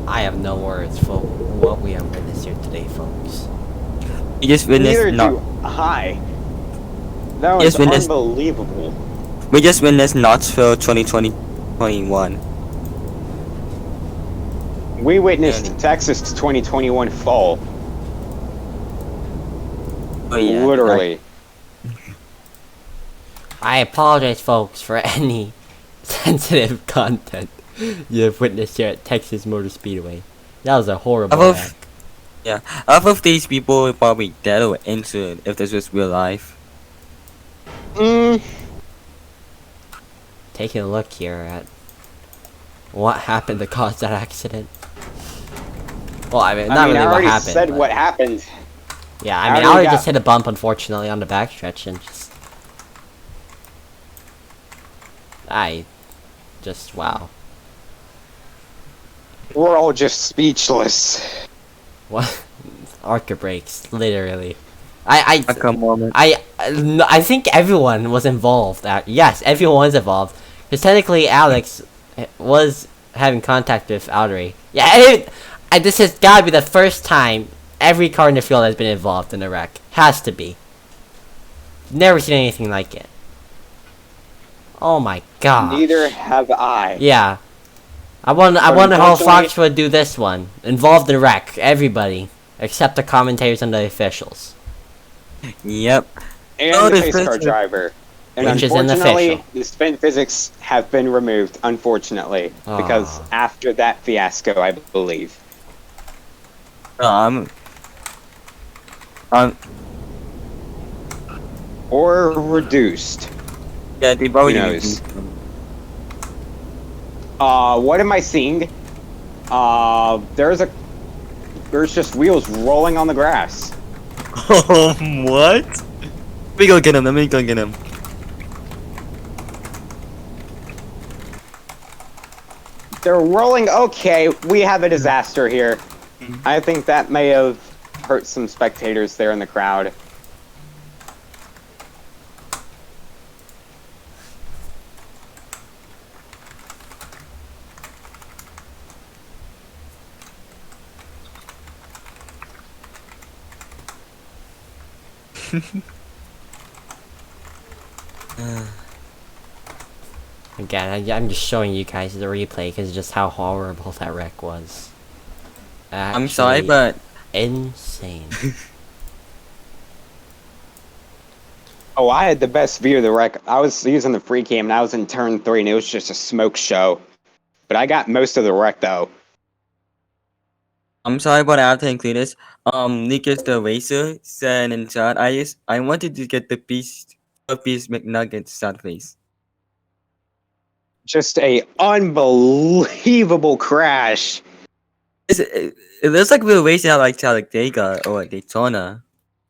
I have no words for what we have witnessed here today, folks. You just witnessed That was unbelievable. We just witnessed Knoxville 2020-21. We witnessed Texas 2021 fall. Oh, yeah, literally. I apologize, folks, for any sensitive content you have witnessed here at Texas Motor Speedway. That was a horrible Half wreck. of, yeah, half of these people would probably dead or injured if this was real life. Taking a look here at what happened to cause that accident. Well, I mean, not really I what already happened. said but- what happened. Yeah, I mean, I already already got- just hit a bump, unfortunately, on the backstretch, and just, wow. We're all just speechless. What? Arca brakes, literally. I think everyone was involved. Yes, everyone was involved. Because technically, Alex was having contact with Audrey. Yeah, this has gotta be the first time every car in the field has been involved in a wreck. Has to be. Never seen anything like it. Oh my god. Neither have I. Yeah. I wonder how unfortunately- Fox would do this one. Involved in wreck, everybody. Except the commentators and the officials. Yep. And Oh, the this pace car person- driver. And Which is unfortunately, unofficial. the spin physics have been removed, unfortunately. Because Aw. after that fiasco, I believe. Or reduced. Yeah, they probably Who knows? What am I seeing? There's just wheels rolling on the grass. What? Let me go get him. Let me go get him. They're rolling. Okay, we have a disaster here. I think that may have hurt some spectators there in the crowd. Again, I'm just showing you guys the replay because just how horrible that wreck was. I'm sorry, Actually but insane. Oh, I had the best view of the wreck. I was using the free cam and I was in turn 3 and it was just a smoke show. But I got most of the wreck though. I'm sorry, but I have to include this. Lucas the racer said in chat, I wanted to get the piece McNuggets sad face. Just a unbelievable crash. It looks like we're racing out like Talladega or Daytona,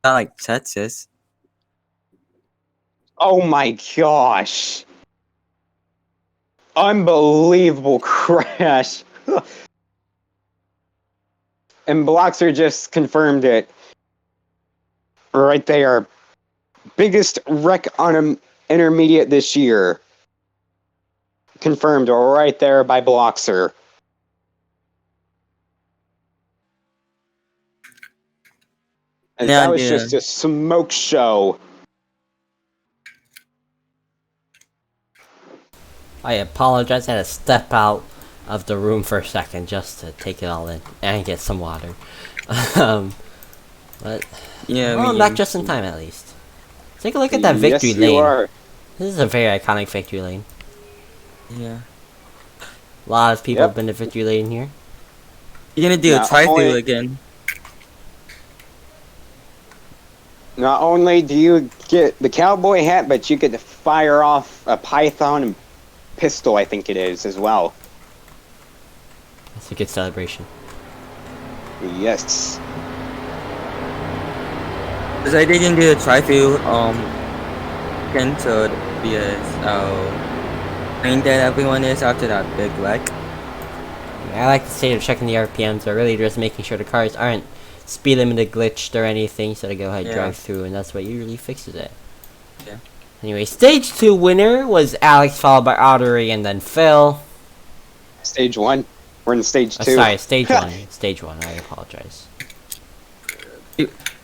not like Texas. Oh my gosh. Unbelievable crash. And Bloxer just confirmed it. Right there. Biggest wreck on an intermediate this year. Confirmed right there by Bloxer. And Yeah, that was yeah. just a smoke show. I apologize. I had to step out of the room for a second just to take it all in and get some water. But Yeah, well, me not and- just in time at least. Take a look at that victory yes, lane. You are. This is a very iconic victory lane. Yeah. A lot of people Yep. have been to victory lane here. You're gonna do Not a try-through only- again. Not only do you get the cowboy hat, but you get to fire off a python and pistol, I think it is, as well. That's a good celebration. Yes. Cause I didn't do a try-through, cancelled because how trained that everyone is after that big wreck. I like to say they're checking the RPMs, but really just making sure the cars aren't speed limited glitched or anything, so they go ahead and Yeah. drive through, and that's what usually fixes it. Yeah. Anyway, stage 2 winner was Alex, followed by Audrey, and then Phil. Stage 1. We're in stage 2. Sorry, stage 1. Stage 1, I apologize.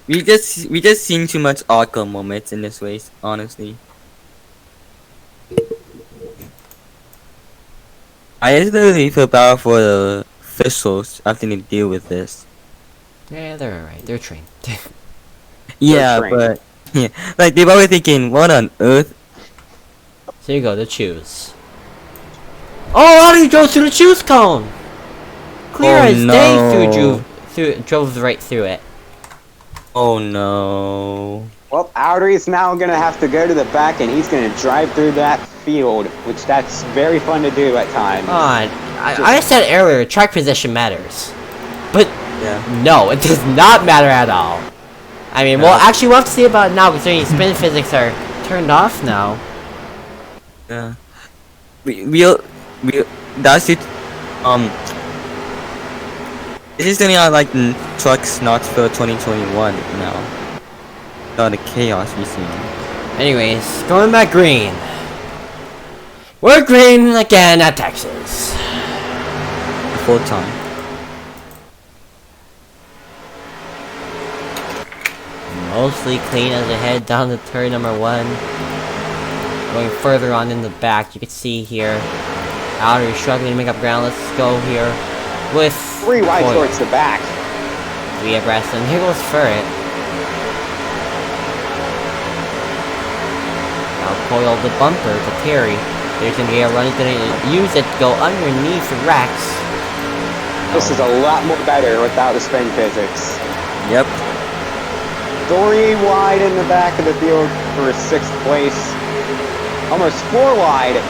We just seen too much awkward moments in this race, honestly. I just really feel bad for the officials having to deal with this. Yeah, they're alright. They're trained. Yeah, trained. but yeah, like they're probably thinking, what on earth? So you go to choose. Oh, how did he drove through the juice cone? Clear Oh, as day no. drove right through it. Oh no. Well, Outer's now gonna have to go to the back, and he's gonna drive through that field, which that's very fun to do at times. Come on. I said earlier, track position matters. But Yeah. no, it does not matter at all. I mean, well, actually, we'll have to see about it now, considering spin physics are turned off now. Yeah. That's it. This is the like trucks not for 2021 now. All the chaos we see. Anyways, going back green. We're green again at Texas. Full time. Mostly clean as I head down to turn number 1. Going further on in the back, you can see here. Outer struggling to make up ground. Let's go here with 3 wide Coyle. towards the back. 3 abreast, and here goes Furret. Now Coyle the bumper to Terry. There's gonna be a run. He's gonna use it to go underneath Rex. This is a lot more better without the spin physics. Yep. 3 wide in the back of the field for 6th place. Almost 4 wide.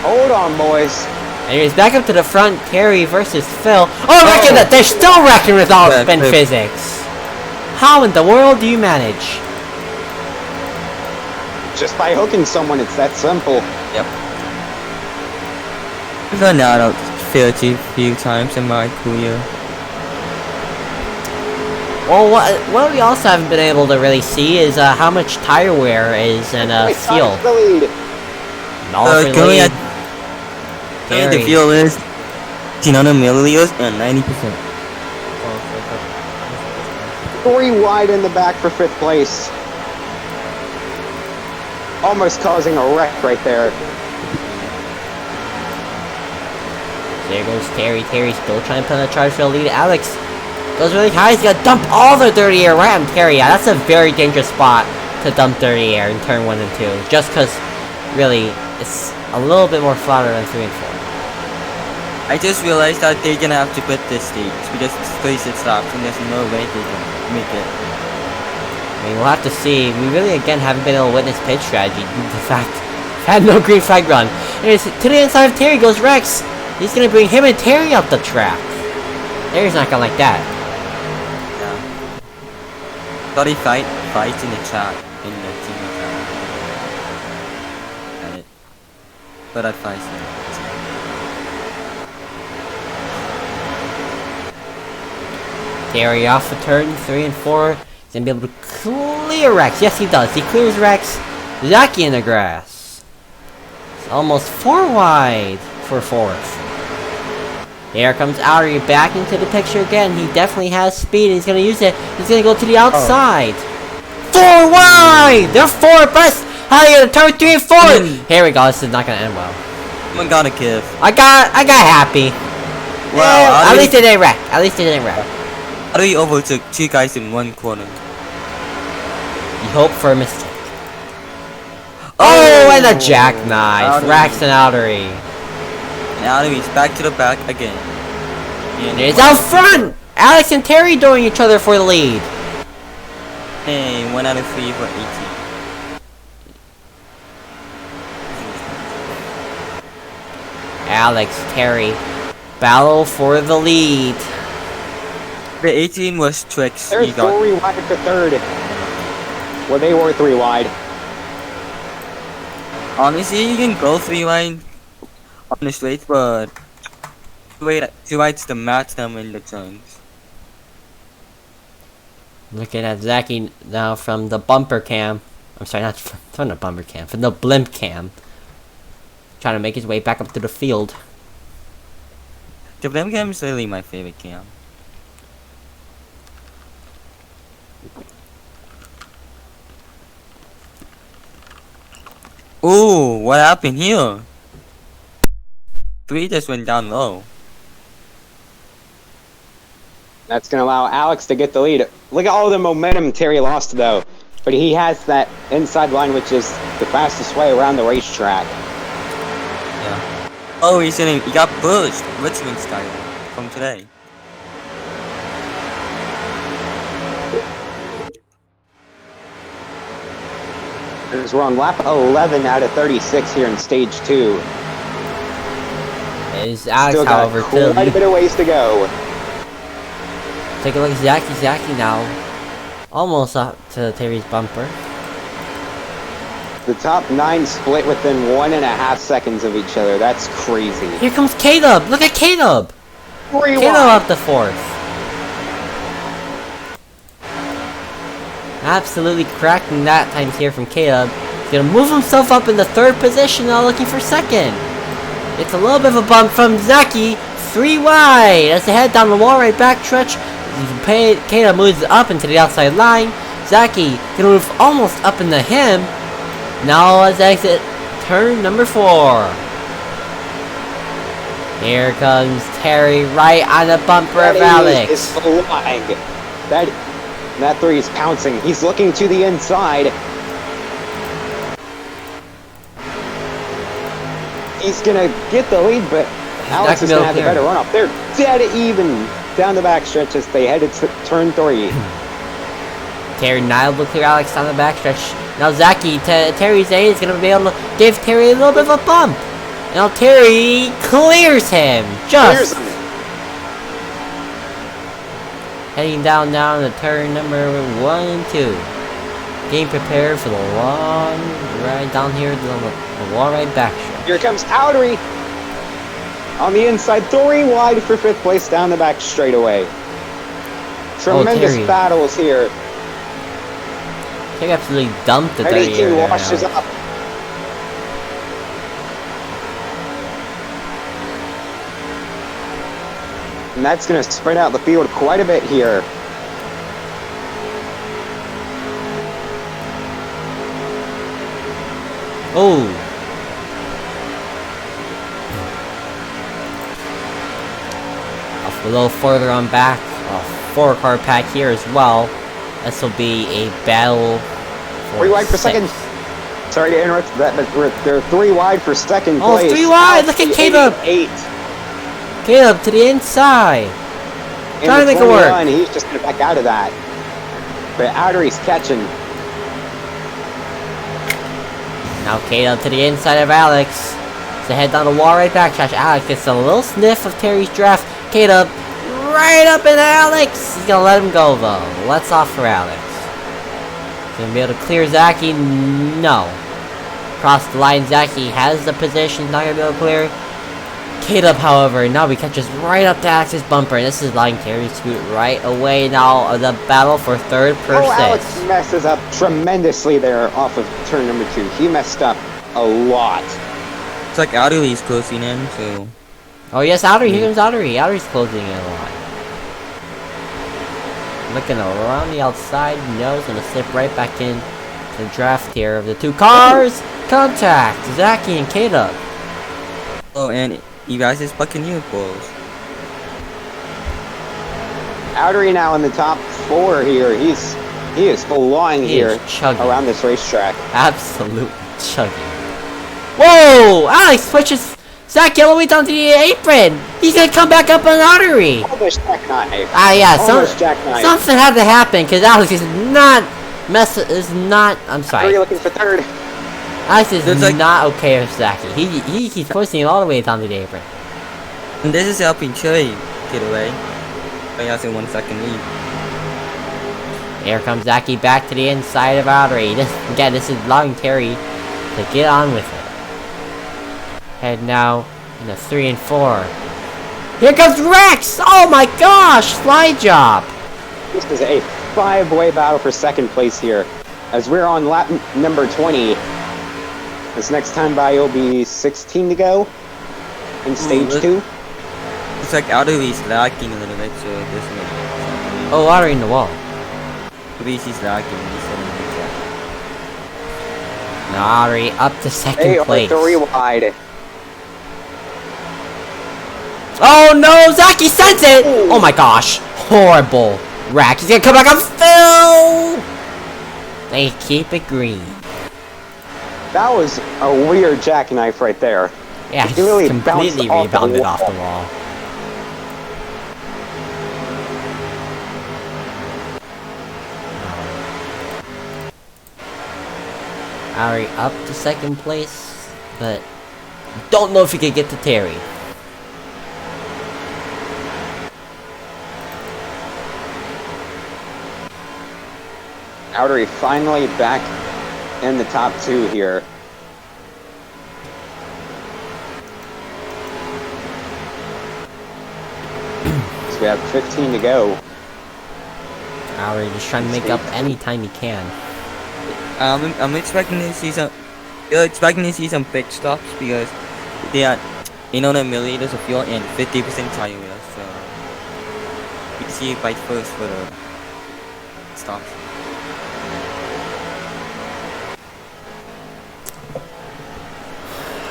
Hold on, boys. Anyways, back up to the front, Terry versus Phil. Oh, reckon that they're still wrecking without Yeah, spin physics. How in the world do you manage? Just by hooking someone, it's that simple. Yep. I've gone out a few times in my career. Well, what we also haven't been able to really see is how much tire wear is in fuel. The lead. Going at Terry. the fuel is 1,500 milliliters and 90%. 3 wide in the back for 5th place. Almost causing a wreck right there. There goes Terry. Terry's still trying to put on a charge for the lead. Alex goes really high. He's gonna dump all the dirty air right on Terry. Yeah, that's a very dangerous spot to dump dirty air in turn 1 and 2. Just because, really, it's a little bit more flatter than 3 and 4. I just realized that they're gonna have to quit this stage because it's 36 laps and there's no way they can make it. I mean, we'll have to see. We really, again, haven't been able to witness pitch strategy due to the fact had no green flag run. Anyways, to the inside of Terry goes Rex. He's gonna bring him and Terry up the track. Terry's not gonna like that. Yeah. Thought he fights in the chat in the team chat. Got it. But I fight him. Terry off the turn 3 and 4. He's gonna be able to clear Rex. Yes, he does. He clears Rex. Zaki in the grass. It's almost 4 wide for 4th. Here comes Outer back into the picture again. He definitely has speed. He's gonna use it. He's gonna go to the outside. 4 wide. They're 4 abreast. How are you gonna turn 3 and 4? Here we go. This is not gonna end well. I'm gonna give. I got happy. Wow, Yeah, at least it didn't wreck. At least it didn't wreck. How do you overtook 2 guys in 1 corner? You hope for a mistake. Oh, and a jackknife. Outery. Rex and Outery. Now he's back to the back again. And it's out front! Alex and Terry doing each other for the lead. Hey, 1 out of 3 for 18. Alex, Terry, battle for the lead. The 18 was tricks. There's He got 3 wide for 3rd. Well, they were 3 wide. honestly, you can go 3 wide on the straight, but 2 wide's the match them in the turns. Looking at Zaki now from the bumper cam. I'm sorry, not from the bumper cam, from the blimp cam. Trying to make his way back up to the field. The Blim Cam is really my favorite cam. Ooh, what happened here? 3 just went down low. That's going to allow Alex to get the lead. Look at all the momentum Terry lost, though. But he has that inside line, which is the fastest way around the racetrack. Yeah. Oh, he got pushed. Richmond style from today. As we're on lap 11 out of 36 here in stage 2. Is Alex, Still got however, quite a bit of ways to go. Take a look at Zachy now. Almost up to Terry's bumper. The top 9 split within 1.5 seconds of each other. That's crazy. Here comes Caleb! Look at Caleb! Rewind. Caleb up the 4th. Absolutely cracking that times here from Caleb. He's gonna move himself up in the 3rd position now, looking for 2nd. It's a little bit of a bump from Zachy. 3 wide as they head down the wall right backstretch. Caleb moves up into the outside line. Zachy gonna move almost up into him. Now let's exit turn number 4. Here comes Terry right on the bumper of Alex. Is flying. That 3 is pouncing. He's looking to the inside. He's gonna get the lead, but Alex is gonna have the better run up. They're dead even down the backstretch as they headed to turn 3. Terry now will clear Alex down the backstretch. Now Zachy, Terry's A is gonna be able to give Terry a little bit of a bump. Now Terry clears him. Just heading down to turn number 1 and 2. Getting prepared for the long ride down here to the wall ride backstretch. Here comes Outery on the inside, 3 wide for 5th place down the back straightaway. Tremendous battles here. Terry absolutely dumped the 18 washes up. And that's going to spread out the field quite a bit here. Oh. A little further on back, a 4-car pack here as well. This will be a battle for 3 wide for 6th. 2nd. Sorry to interrupt that, but they're 3 wide for 2nd place. Oh, 3 wide! Look at Caleb! 8. Caleb to the inside. Trying to make it work. He's just going to back out of that. But Outery's catching. Now Caleb to the inside of Alex. To head down the wall right backstretch. Alex gets a little sniff of Terry's draft. Caleb right up in Alex. He's gonna let him go though. Let's off for Alex. Gonna be able to clear Zachy? No. Across the line, Zachy has the position. Not gonna be able to clear. Caleb, however, now he catches right up to Alex's bumper, and this is allowing Terry to scoot right away now of the battle for 3rd persists. Alex messes up tremendously there off of turn number 2. He messed up a lot. It's like Outery's closing in, so... Oh yes, Outery, here comes Outery. Outery's closing in a lot. Looking around the outside, no, he's gonna slip right back in to the draft here of the 2 cars. Contact, Zachy and Caleb. Oh, and you guys is Buccaneer Bulls. Outery now in the top 4 here. He is flying here around this racetrack. Absolutely chugging. Whoa! Alex pushes Zachy all the way down to the apron. He's gonna come back up on Outery. Almost jackknife. Yeah, jackknife. something had to happen because Alex is not I'm sorry. Outery looking for 3rd. Alex is not okay with Zachy. He keeps pushing him all the way down to the apron. And this is helping Cherry get away. He has a 1 second lead. Here comes Zachy back to the inside of Outery. This is allowing Terry to get on with it. Head now in the 3 and 4. Here comes Rex! Oh my gosh! Slide job! This is a 5-way battle for 2nd place here. As we're on lap number 20. This next time by will be 16 to go in stage 2. It's like Outery's lagging a little bit, so this one. Oh, Outery in the wall. He's lagging. Now Outery up to 2nd They place. are 3 wide. Oh no! Zachy sends it! Ooh. Oh my gosh! Horrible rack. He's gonna come back on Phil! They keep it green. That was a weird jackknife right there. Yeah, He really completely bounced off the rebounded wall. off the wall. Ari up to second place, but don't know if he could get to Terry. Outery finally back in the top 2 here. So we have 15 to go. Ari just trying to make up any time he can. I'm expecting to see some. You're expecting to see some pit stops because they are, you know, the milliliters of fuel and 50% tire wear. So you see it by first for the stops.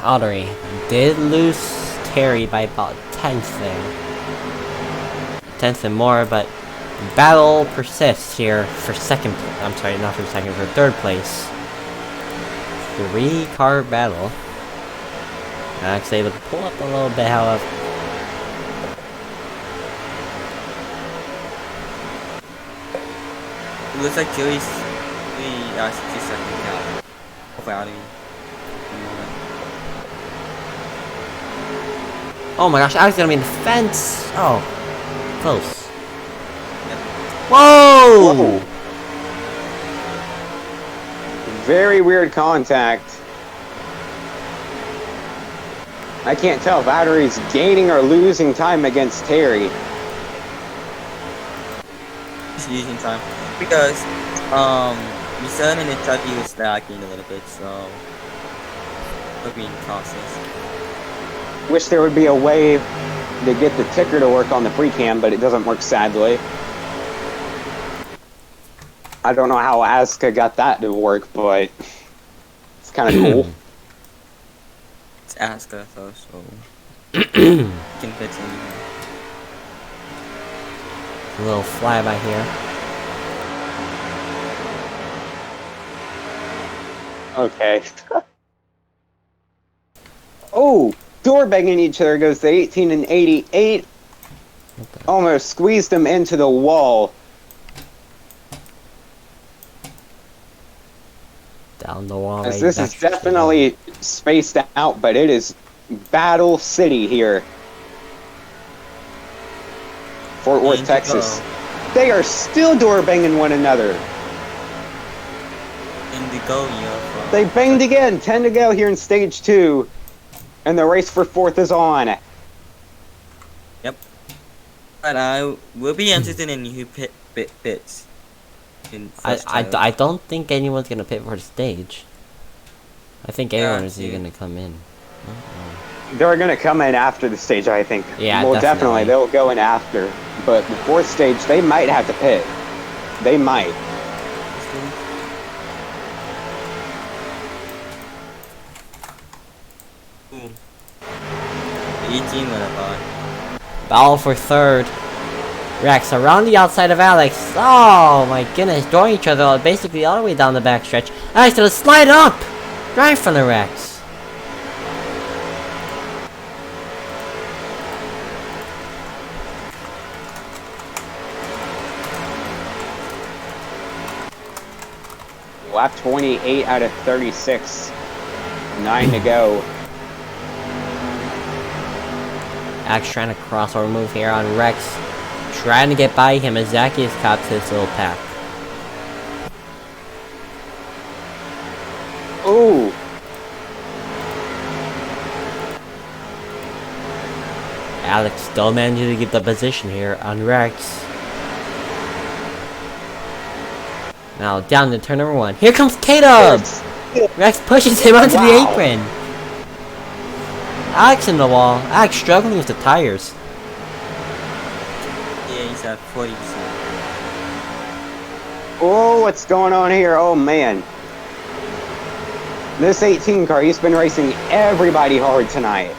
Audrey did lose Terry by about 10th there. 10th and more, but battle persists here for second. I'm sorry, not for second, for third place. 3-car battle. Actually able to pull up a little bit, however. It looks like Terry's 62nd now. Over out of Oh my gosh, Alex is gonna be in the fence. Oh, close. Whoa! Whoa. Very weird contact. I can't tell if Outery's gaining or losing time against Terry. He's losing time because we said in the truck he was lagging a little bit, so we're being cautious. Wish there would be a way to get the ticker to work on the free cam, but it doesn't work, sadly. I don't know how RSCRA got that to work, but it's kind of cool. It's RSCRA though, so can fix anything. A little flyby here. Okay. Oh, door banging each other goes to 18 and 88. Almost squeezed them into the wall. Down the wall. As this is definitely spaced out, but it is Battle City here. Fort Worth, Texas. They are still door banging one another. Indigo, yeah. They banged again. 10 to go here in stage 2. And the race for 4th is on. Yep. But I will be interested in who pits. I don't think anyone's gonna pit for the stage. I think everyone is gonna come in. They're going to come in after the stage, I think. Yeah, well, definitely. they'll go in after. But the 4th stage, they might have to pit. They might. Ooh. 18 went up. Battle for 3rd. Rex around the outside of Alex. Oh my goodness, drawing each other basically all the way down the backstretch. Alex gonna slide up! Right in front of Rex. Lap 28 out of 36. 9 to go. Alex trying to crossover move here on Rex. Trying to get by him as Zacchaeus cops his little pack. Ooh. Alex still managing to get the position here on Rex. Now down to turn number 1. Here comes K-Dub! Rex pushes him onto the apron. Alex in the wall. Alex struggling with the tires. Yeah, he's at 40%. Oh, what's going on here? Oh, man. This 18 car, he's been racing everybody hard tonight.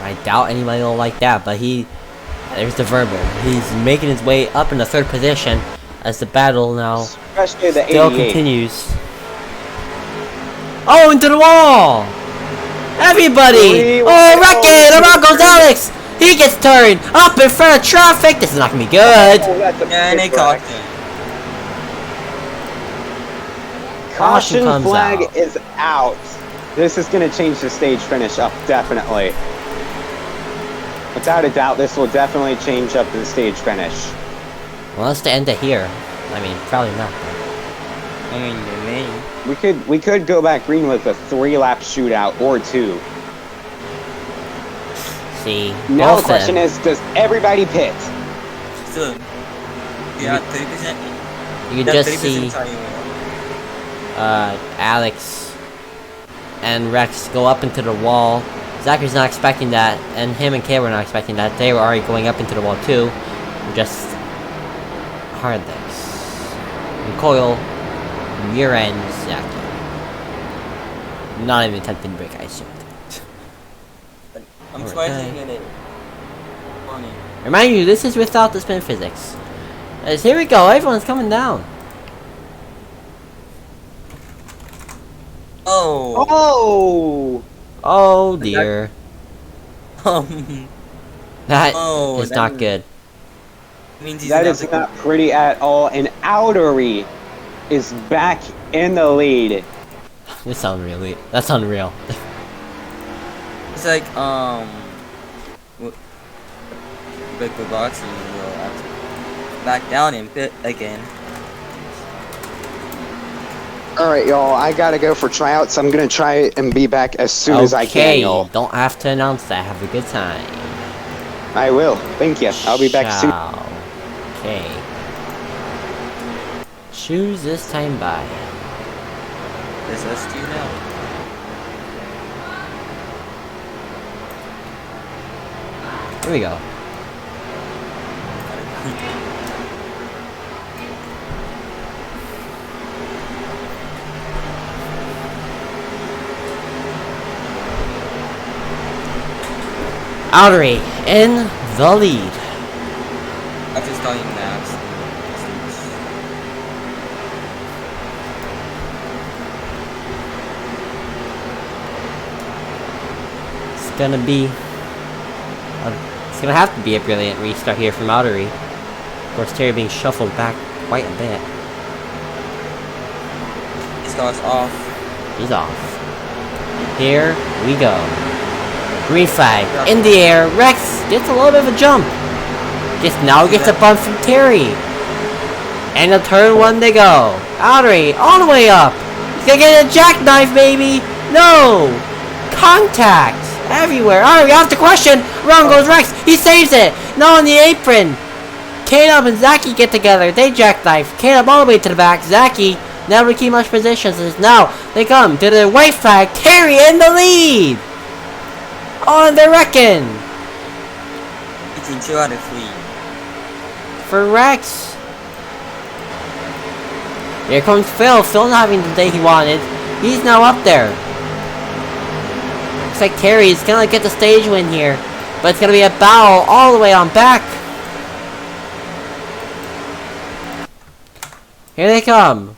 I doubt anybody will like that, but there's the verbal. He's making his way up in the 3rd position as the battle now Especially the still 88. continues. Oh, into the wall! Everybody! Oh, Wreck-It! Around goes Alex! He gets turned up in front of traffic! This is not gonna be good! Oh, that's a Yeah, and they big caught wreck. him. Caution Caution comes flag out. is out. This is going to change the stage finish up, definitely. Without a doubt, this will definitely change up the stage finish. Well, let's end it here. I mean, probably not. I mean, you may. We could go back green with a 3-lap shootout or 2. See, Now both the question them. is, does everybody pit? So, yeah, 30%. You can just 30% see tire wear. Alex and Rex go up into the wall. Zachary's not expecting that, and him and Kay were not expecting that. They were already going up into the wall too. Just hard legs. Recoil, rear end, Zachary. Not even attempting to brake, I assumed. I'm Alright. surprised they didn't get it. Funny. Remind you, this is without the spin physics. As here we go, everyone's coming down. Oh! Oh! Oh dear. Um, That Oh, is that not is- good. means he's That about is to not pretty at all. And Outery is back in the lead. This sounds really. That's unreal. It's like, Big Roblox will have to back down and pit again. Alright, y'all. I gotta go for tryouts. I'm gonna try and be back as soon as I can, y'all. Don't have to announce that. Have a good time. I will. Thank you. I'll be back soon. Ciao. Okay. Choose this time by. Is us two now? Here we go. Outery in the lead. After starting laps. It's gonna be. It's gonna have to be a brilliant restart here from Outery. Of course, Terry being shuffled back quite a bit. He starts off. He's off. Here we go. Green flag in the air. Rex gets a little bit of a jump. Now gets a bump from Terry. And a turn 1 to go. Outery all the way up. He's gonna get a jackknife, baby. No. Contact everywhere. Outery off the question. Wrong goes Rex. He saves it. Now on the apron. Caleb and Zaki get together. They jackknife. Caleb all the way to the back. Zaki never keep much positions. Now they come to the white flag. Terry in the lead. On the wrecking. Between 2 out of 3. For Rex. Here comes Phil. Phil not having the day he wanted. He's now up there. Looks like Terry's gonna get the stage win here. But it's gonna be a battle all the way on back. Here they come.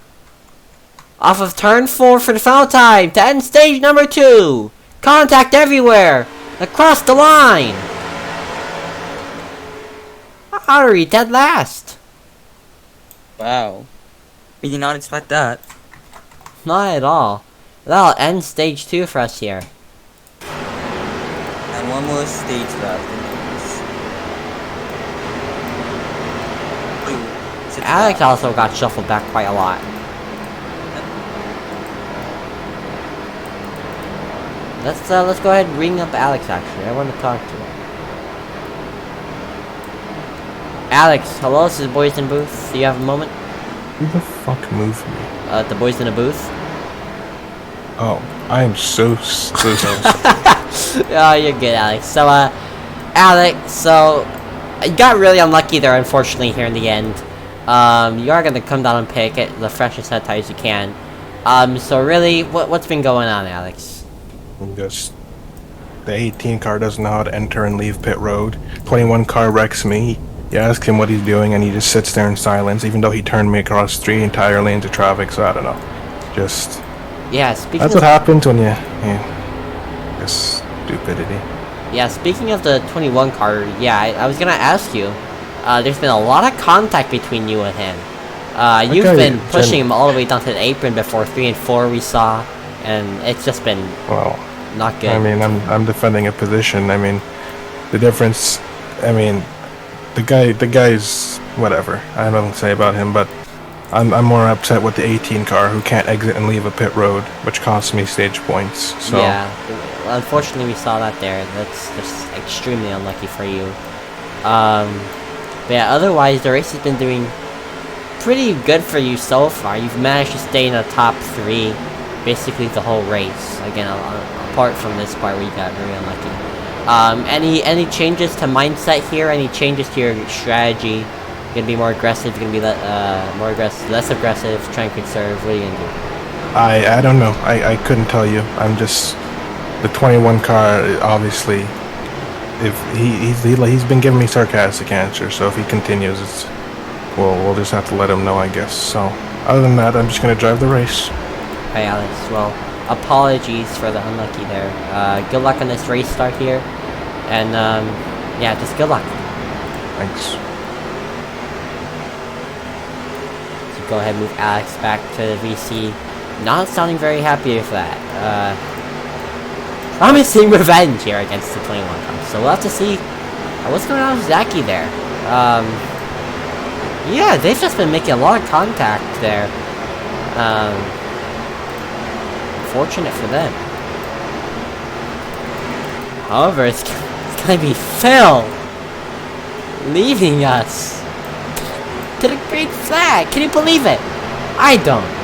Off of turn 4 for the final time to end stage number 2. Contact everywhere. Across the line. Outery dead last. Wow. We did not expect that. Not at all. That'll end stage 2 for us here. And one more stage left. Alex also got shuffled back quite a lot. Let's go ahead and ring up Alex actually. I want to talk to him. Alex, hello, this is Boys in Booth. Do you have a moment? Who the fuck moved me? The Boys in a Booth? Oh, I am so sorry. Oh, you're good, Alex. So, Alex, so you got really unlucky there, unfortunately, here in the end. You are gonna come down and pick it the freshest set of tires you can. So really, what's been going on, Alex? Just the 18 car doesn't know how to enter and leave pit road. 21 car wrecks me. You ask him what he's doing, and he just sits there in silence, even though he turned me across 3 entire lanes of traffic. So I don't know. Just Yeah, speaking that's of what happens when you just stupidity. Yeah, speaking of the 21 car, yeah, I was gonna ask you. There's been a lot of contact between you and him. You've Okay, been pushing him all the way down to the apron before 3 and 4 we saw, and it's just been Well, not good. I mean, I'm defending a position. I mean, the difference. I mean, the guy's whatever. I have nothing to say about him, but I'm more upset with the 18 car who can't exit and leave a pit road, which costs me stage points. So Yeah, unfortunately we saw that there. That's just extremely unlucky for you. But yeah, otherwise the race has been doing pretty good for you so far. You've managed to stay in the top 3 basically the whole race. Again, apart from this part where you got very unlucky. Any changes to mindset here? Any changes to your strategy? You're gonna be more aggressive? You're gonna be more aggressive, less aggressive? Try and conserve? What are you gonna do? I don't know. I couldn't tell you. I'm just the 21 car. Obviously, if he's been giving me sarcastic answers. So if he continues, we'll just have to let him know, I guess. So other than that, I'm just gonna drive the race. Hey Alex, well, apologies for the unlucky there. Good luck on this race start here, and yeah, just good luck. Thanks. So go ahead and move Alex back to the VC. Not sounding very happy with that. Promising revenge here against the 21 car. So we'll have to see what's going on with Zaki there. Yeah, they've just been making a lot of contact there. Fortunate for them. However, it's gonna be Phil leaving us to the green flag. Can you believe it? I don't.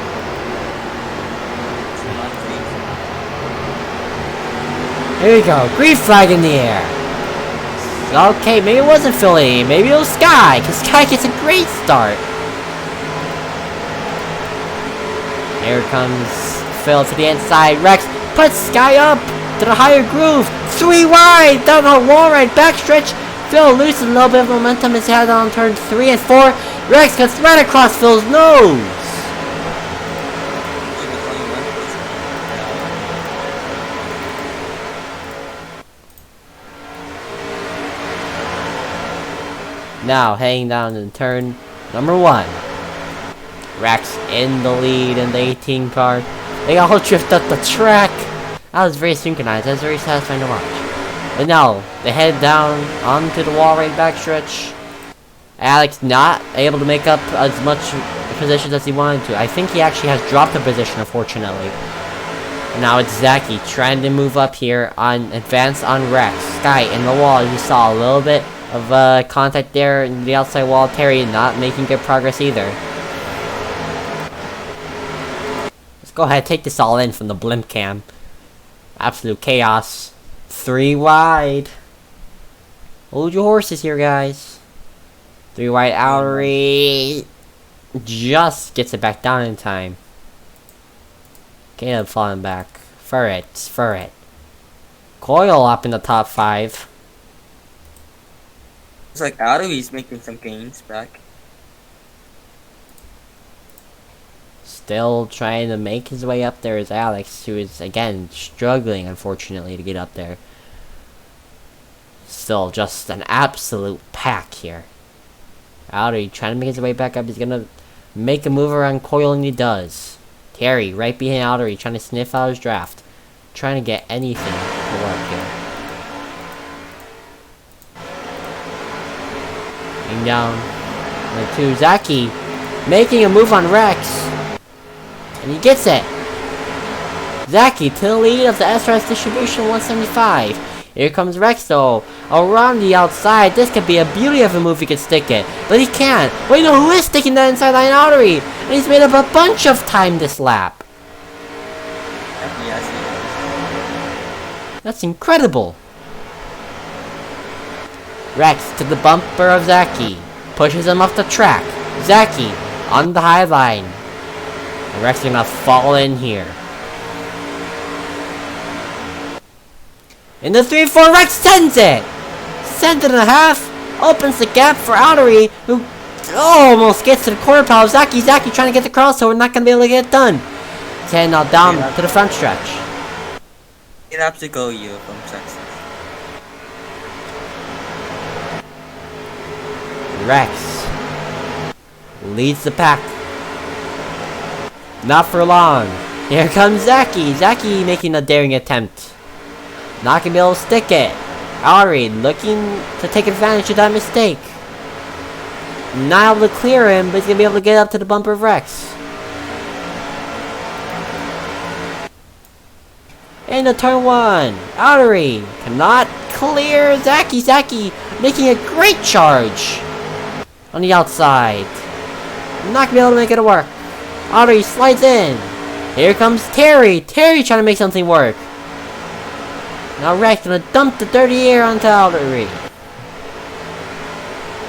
Here we go, green flag in the air. Okay, maybe it wasn't Philly, maybe it was Sky, because Sky gets a great start. Here comes Phil to the inside. Rex puts Sky up to the higher groove. 3 wide down the wall right backstretch. Phil loses a little bit of momentum as he heads on turn 3 and 4. Rex cuts right across Phil's nose. Now heading down to turn number 1. Rex in the lead in the 18 car. They all drift up the track. That was very synchronized. That was very satisfying to watch. And now they head down onto the wall right backstretch. Alex not able to make up as much positions as he wanted to. I think he actually has dropped a position, unfortunately. And now it's Zaki trying to move up here on advance on Rex. Sky in the wall. You saw a little bit of contact there in the outside wall. Terry not making good progress either. Let's go ahead, take this all in from the blimp cam. Absolute chaos. 3 wide. Hold your horses here, guys. 3 wide outery. Just gets it back down in time. Caleb falling back. Furret. Coil up in the top 5. It's like Adoi's making some gains back. Still trying to make his way up there is Alex, who is, again, struggling, unfortunately, to get up there. Still just an absolute pack here. Audi trying to make his way back up. He's gonna make a move around Coil, and he does. Terry right behind Audi, trying to sniff out his draft. Trying to get anything to work here. Down number 2, Zaki making a move on Rex, and he gets it. Zaki to the lead of the SRS distribution 175. Here comes Rex though, around the outside. This could be a beauty of a move. He could stick it, but he can't. Well, you know who is sticking that inside line artery, and he's made up a bunch of time this lap. That's incredible. Rex to the bumper of Zaki. Pushes him off the track. Zaki on the high line. And Rex is gonna fall in here. In the 3-4, Rex sends it! Sends it in a half. Opens the gap for Outery, who almost gets to the quarter pile of Zaki. Zaki trying to get the crossover, not gonna be able to get it done. He's heading now down to the front stretch. It have to go you from Texas. Rex leads the pack. Not for long. Here comes Zaki. Zaki making a daring attempt. Not gonna be able to stick it. Ari looking to take advantage of that mistake. Not able to clear him, but he's gonna be able to get up to the bumper of Rex. Into turn 1. Ari cannot clear Zaki. Zaki making a great charge on the outside. Not gonna be able to make it work. Ari slides in. Here comes Terry. Terry trying to make something work. Now Rex gonna dump the dirty air onto Ari.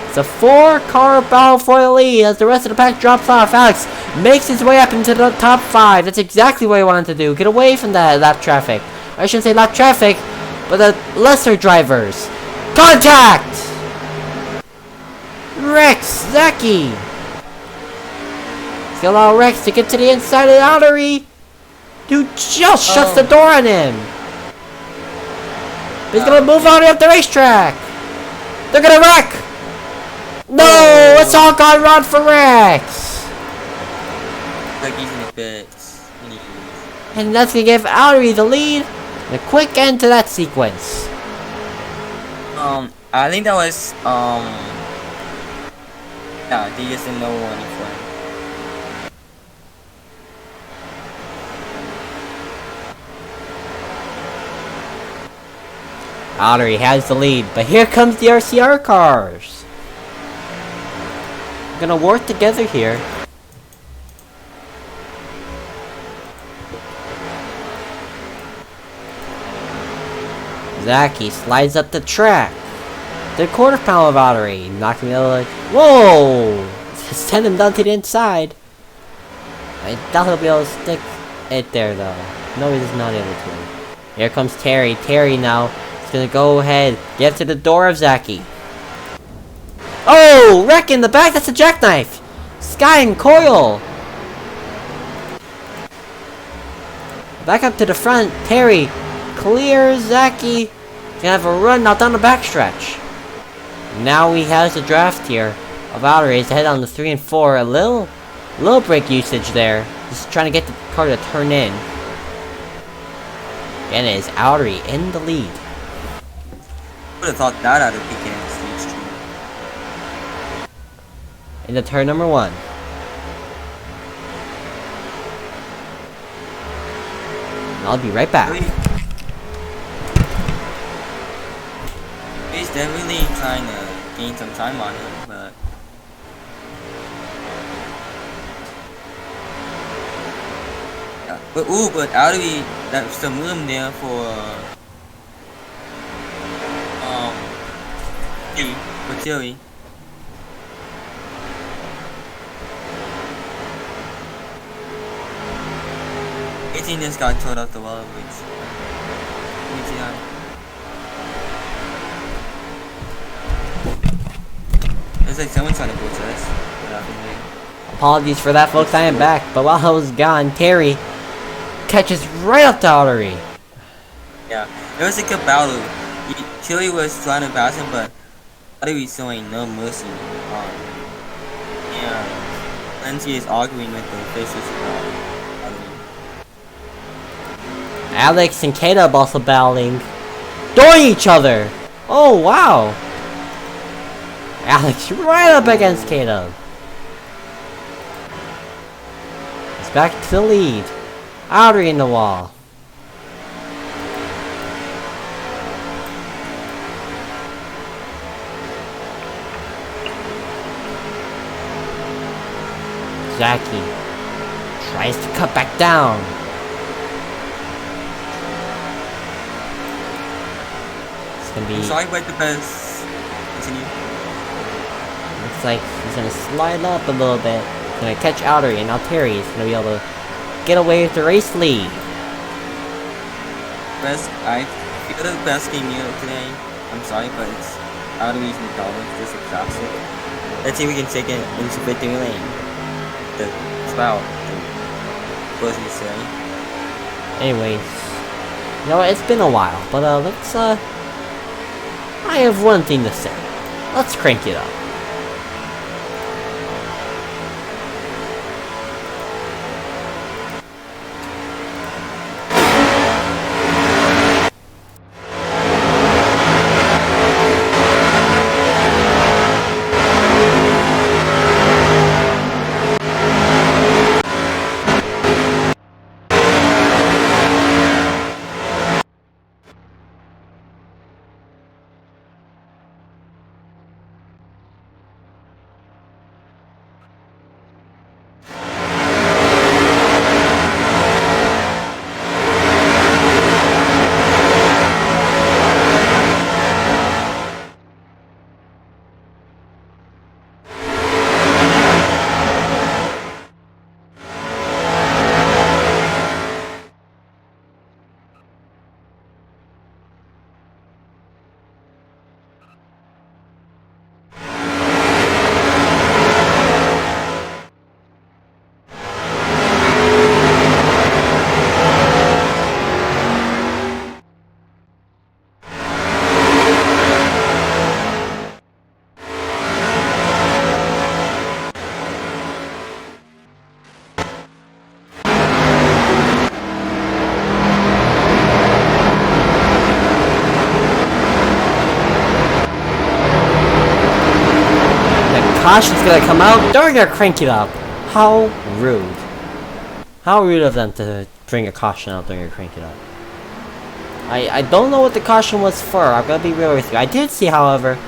It's a 4-car battle for the lead as the rest of the pack drops off. Alex makes his way up into the top 5. That's exactly what he wanted to do. Get away from that lap traffic. I shouldn't say lap traffic, but the lesser drivers. Contact! Rex, Zaki. It's gonna allow Rex to get to the inside of the artery. Dude just shuts the door on him. But he's gonna move on up the racetrack. They're gonna wreck. No, it's all gone wrong for Rex. Like he's in the pits. And that's gonna give Ari the lead. And a quick end to that sequence. I think that was yeah, they just didn't know warning for him. Ari has the lead, but here comes the RCR cars. We're gonna work together here. Zaki slides up the track. The quarter panel of Ari. Not gonna be able to. Whoa! Send him down to the inside. I doubt he'll be able to stick it there though. No, he's not able to. Here comes Terry. Terry now is gonna go ahead, get to the door of Zaki. Oh! Wreck in the back! That's a jackknife! Sky and Coil! Back up to the front. Terry clears Zaki. Gonna have a run now down the backstretch. Now he has the draft here of outer race to head on the 3 and 4. A little brake usage there. Just trying to get the car to turn in. And it is Outery in the lead. Would have thought that out of beginning stage 2. Into turn number 1. And I'll be right back. He's definitely trying to gain some time on him, but yeah. But Outery, that's the room there for Tilly. 18 just got towed off the wall, which it's like someone's trying to protest. Apologies for that, folks. I am back. But while I was gone, Terry catches right up to Outery. Yeah, it was a good battle. Tilly was trying to pass him, but Outery showing no mercy. Yeah, Lindsay is arguing with the officials about Outery. Alex and Caleb also battling, doing each other. Oh wow! Alex right up against Caleb. He's back to the lead. Outery in the wall. Zaki tries to cut back down. It's gonna be. Sorry, but the best. Continue. Looks like he's gonna slide up a little bit. He's gonna catch Outery, and now Terry is gonna be able to get away with the race lead. Best, I feel the best game here today. I'm sorry, but it's Outery's McDonald's, just a classic. Let's see if we can take it into victory lane. The spout. What was he saying? Anyways, You know what, it's been a while, but let's I have one thing to say. Let's crank it up. Caution's gonna come out, they're gonna crank it up. How rude. How rude of them to bring a caution out, they're gonna crank it up. I don't know what the caution was for, I'm gonna be real with you. I did see, however,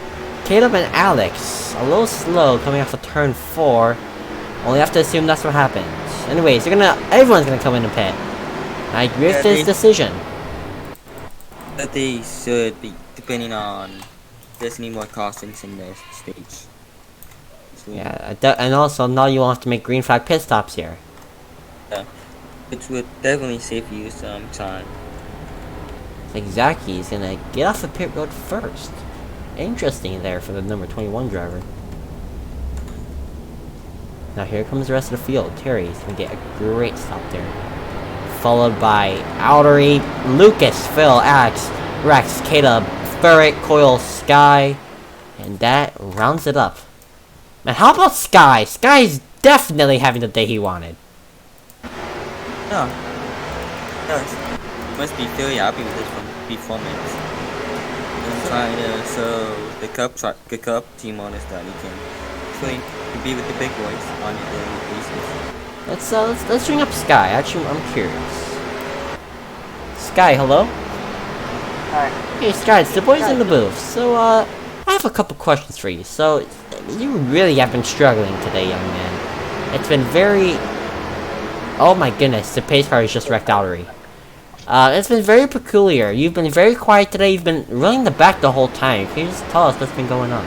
Caleb and Alex a little slow coming off of turn 4. Only have to assume that's what happened. Anyways, everyone's gonna come in the pit. I agree with this decision. But they should be, depending on, there's need more cautions in this stage. Yeah, and also now you won't have to make green flag pit stops here. Yeah, which would definitely save you some time. Exactly, he's gonna get off the pit road first. Interesting there for the number 21 driver. Now here comes the rest of the field. Terry's gonna get a great stop there. Followed by Outery, Lucas, Phil, Axe, Rex, Caleb, Ferret, Coil, Sky, and that rounds it up. Man, how about Sky? Sky's definitely having the day he wanted. No. No, must be very happy with his performance. I'm trying to show the cup team owners that he can actually be with the big boys on a daily basis. Let's bring up Sky. Actually, I'm curious. Sky, hello? Hi. Hey Sky, it's the boys in the booth. So, I have a couple questions for you. So, you really have been struggling today, young man. It's been very... Oh my goodness, the pace car is just wrecked Outery. It's been very peculiar. You've been very quiet today. You've been running the back the whole time. Can you just tell us what's been going on?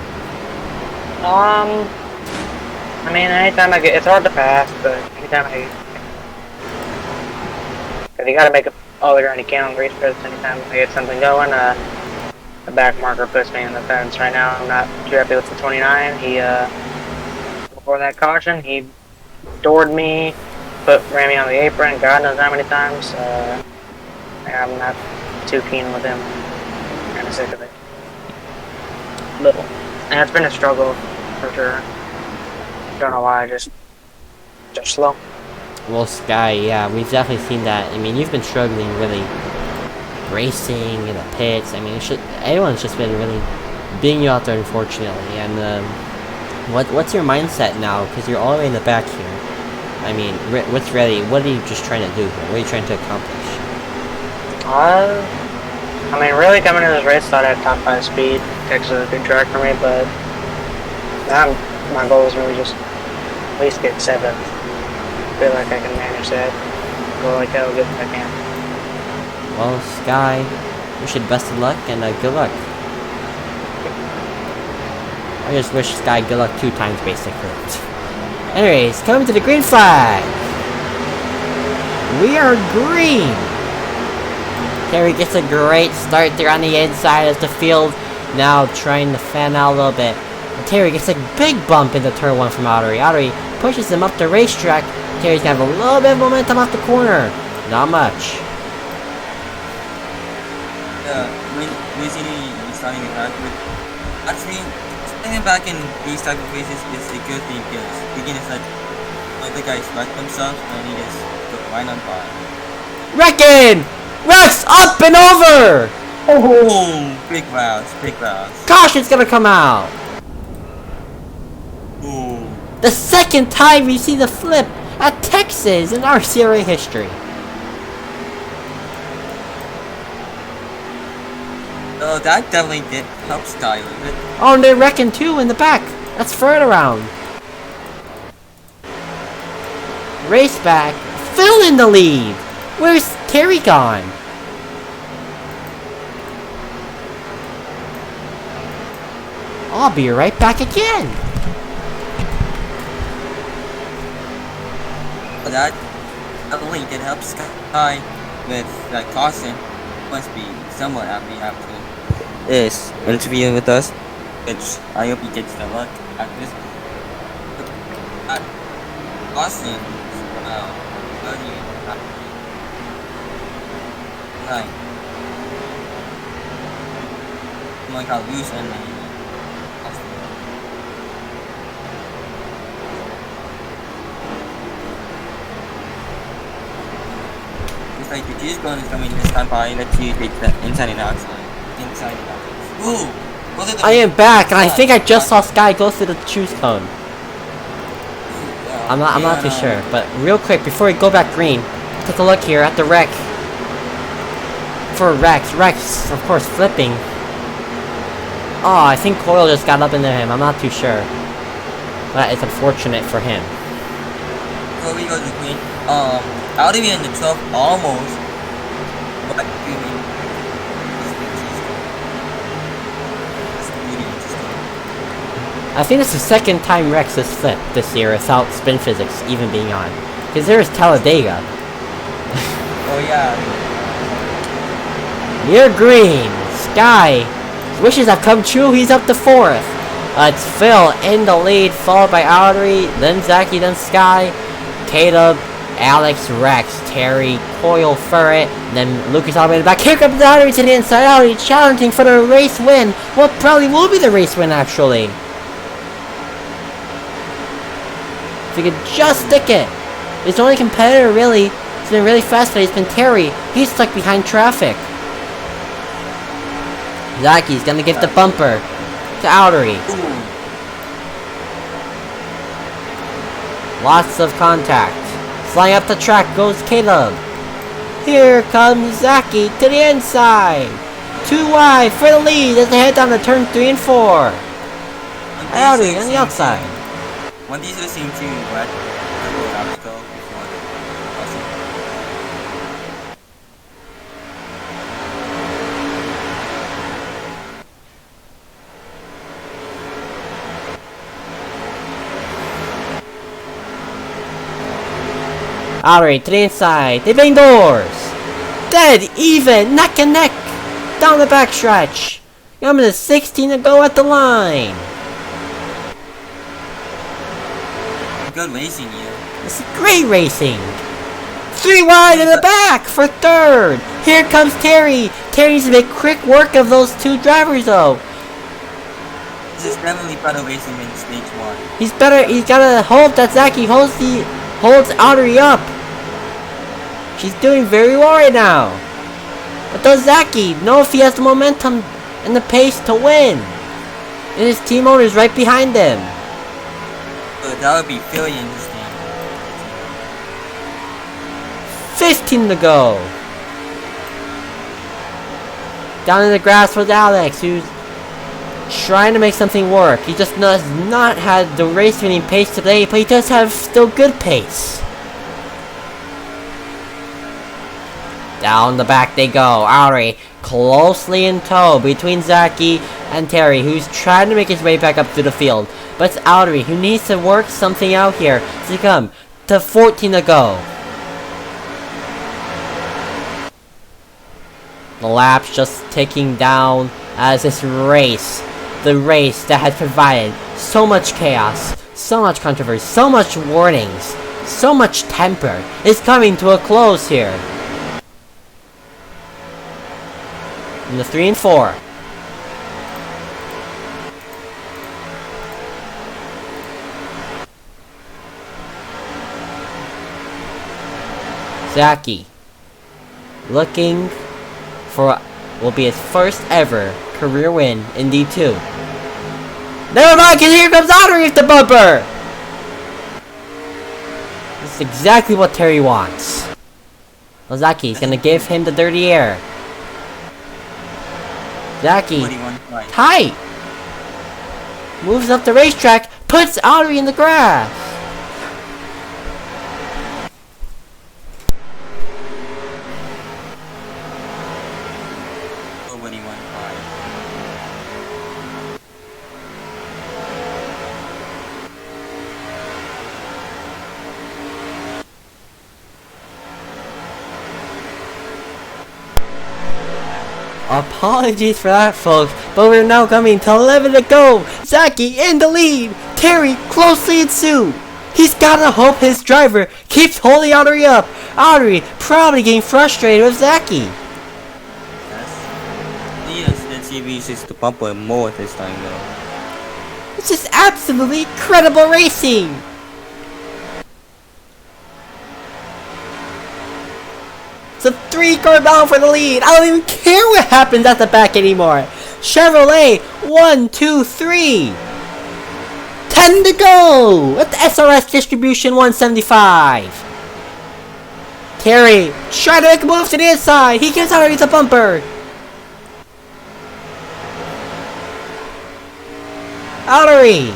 I mean, anytime I get... It's hard to pass, but anytime Cause you gotta make it all the ground you can on the race course. Anytime I get something going, the back marker puts me in the fence. Right now, I'm not too happy with the 29. He, before that caution, he doored me, ran me on the apron, God knows how many times. I'm not too keen with him. I'm kinda sick of it. Little. And it's been a struggle, for sure. Don't know why, just slow. Well, Sky, yeah, we've definitely seen that. I mean, you've been struggling really racing in the pits. I mean, everyone's just been really beating you out there, unfortunately. And what's your mindset now? Because you're all the way in the back here. I mean, what's ready? What are you just trying to do here? What are you trying to accomplish? I mean, really coming into this race, thought I had top 5 speed. Texas is a good track for me, but now my goal is really just at least get 7th. Feel like I can manage that. Go like that, good if I can. Well, Sky, wish you the best of luck and good luck. I just wish Sky good luck 2 times, basically. Anyways, coming to the green flag. We are green. Terry gets a great start there on the inside of the field. Now trying to fan out a little bit. And Terry gets a big bump into turn 1 from Outery. Outery pushes him up the racetrack. Terry's gonna have a little bit of momentum off the corner. Not much. when basically starting a hack with actually starting back in these type of races is a good thing because beginners like let the guys wreck themselves and he just go right on by. Wrecking! Rex up and over! Oh, big rounds, big rounds. Caution's gonna come out! Ooh. The second time we see the flip at Texas in RSCRA history. Oh, that definitely did help Sky a little bit. Oh, and they're wrecking too in the back. That's third around. Race back. Phil in the lead. Where's Terry gone? I'll be right back again. But that definitely did help Sky with that caution. Must be somewhat happy after this interview with us, which I hope he gets the luck at this. Austin, like, like how loose and it's like the juice gun is coming this time by. Let's see if it's the inside and outside. Inside and outside. Ooh! I am back, and I think I just saw Sky go through the choose cone. I'm not too sure, but real quick before we go back green, take a look here at the wreck. For Rex, of course, flipping. Oh, I think Coil just got up into him. I'm not too sure, but it's unfortunate for him. So we go to green. Out of in the 12 almost. But I think it's the second time Rex has flipped this year without spin physics even being on. Because there's Talladega. Oh yeah. Near green. Sky. His wishes have come true. He's up to 4th. It's Phil in the lead, followed by Audrey, then Zachy, then Sky, Caleb, Alex, Rex, Terry, Coil, Ferret, then Lucas all the way to the back. Here comes Audrey to the inside. Audrey challenging for the race win. What probably will be the race win, actually. If he could just stick it. His only competitor, really, has been really fast today. He's been Terry. He's stuck behind traffic. Zachy's gonna give the bumper to Audrey. Lots of contact. Flying up the track goes Caleb. Here comes Zachy to the inside. Too wide for the lead as they head down to turn 3 and 4. Audrey on the outside. One these are the same two, right? Audrey to the inside. They bang doors. Dead even. Neck and neck. Down the backstretch. Coming to 16 to go at the line. Good racing, you. This is great racing. 3 wide in the back for 3rd. Here comes Terry. Terry needs to make quick work of those 2 drivers though. This is definitely better racing than stage 1. He's gotta hope that Zachy holds Audrey up. She's doing very well right now. But does Zachy know if he has the momentum and the pace to win? And his team owner's right behind him. That would be very interesting. 15 to go. Down in the grass was Alex, who's trying to make something work. He just does not have the race-winning pace today, but he does have still good pace. Down the back they go. Audrey closely in tow between Zachy and Terry, who's trying to make his way back up to the field. But it's Audrey who needs to work something out here to come to 14 to go. The lap's just ticking down as this race, the race that has provided so much chaos, so much controversy, so much warnings, so much temper, is coming to a close here. in the 3 and 4. Zaki looking for will be his first ever career win in D2. Never mind, cause here comes Ottery with the bumper! This is exactly what Terry wants. Well, Zaki's gonna give him the dirty air. Zaki, 21.5. tight! Moves up the racetrack, puts Ottery in the grass. Apologies for that, folks, but we're now coming to 11 to go. Zaki in the lead. Terry closely in suit. He's gotta hope his driver keeps holding Ottery up. Ottery probably getting frustrated with Zaki. Yes, let's see if he uses the bumper more this time though. It's just absolutely incredible racing. It's a 3-car battle for the lead. I don't even care what happens at the back anymore. Chevrolet, 1, 2, 3. 10 to go at the SRS distribution 175. Terry trying to make a move to the inside. He gets out underneath the bumper. Ottery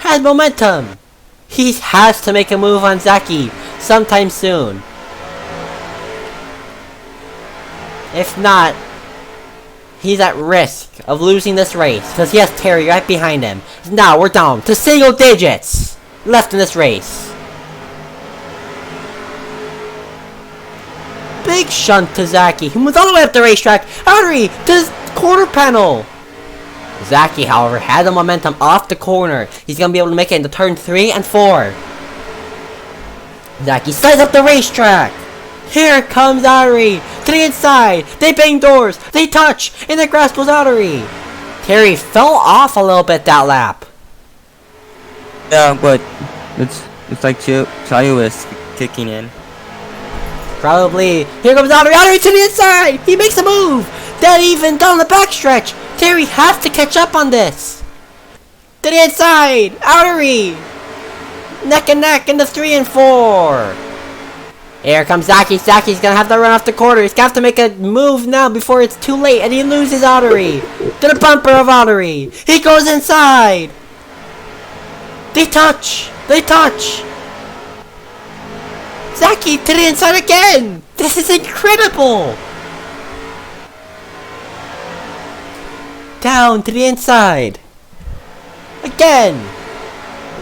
has momentum. He has to make a move on Zaki sometime soon. If not, he's at risk of losing this race because he has Terry right behind him. Now we're down to single digits left in this race. Big shunt to Zaki, who moves all the way up the racetrack. Ottery to his quarter panel. Zaki, however, had the momentum off the corner. He's going to be able to make it into turn 3 and 4. Zaki slides up the racetrack. Here comes Ottery to the inside. They bang doors. They touch. In the grass goes Ottery. Terry fell off a little bit that lap. Yeah, but it's like Chayo is kicking in. Probably. Here comes Ottery. Ottery to the inside. He makes a move. Then even down the backstretch. Terry has to catch up on this. To the inside. Ottery. Neck and neck in the 3 and 4. Here comes Zaki. Zaki's gonna have to run off the corner. He's gonna have to make a move now before it's too late, and he loses Ottery. To the bumper of Ottery. He goes inside. They touch. They touch. Zaki to the inside again. This is incredible. Down to the inside. Again.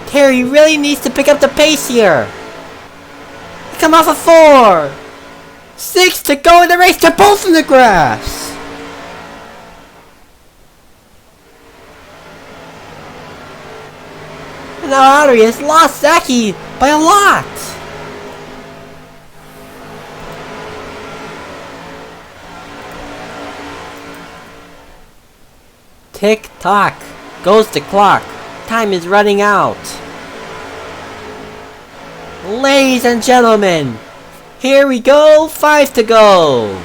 Terry really needs to pick up the pace here. Come off a 4. 6 to go in the race. They're both in the grass. And now Ottery has lost Zaki by a lot. Tick tock goes the clock. Time is running out. Ladies and gentlemen, here we go, 5 to go.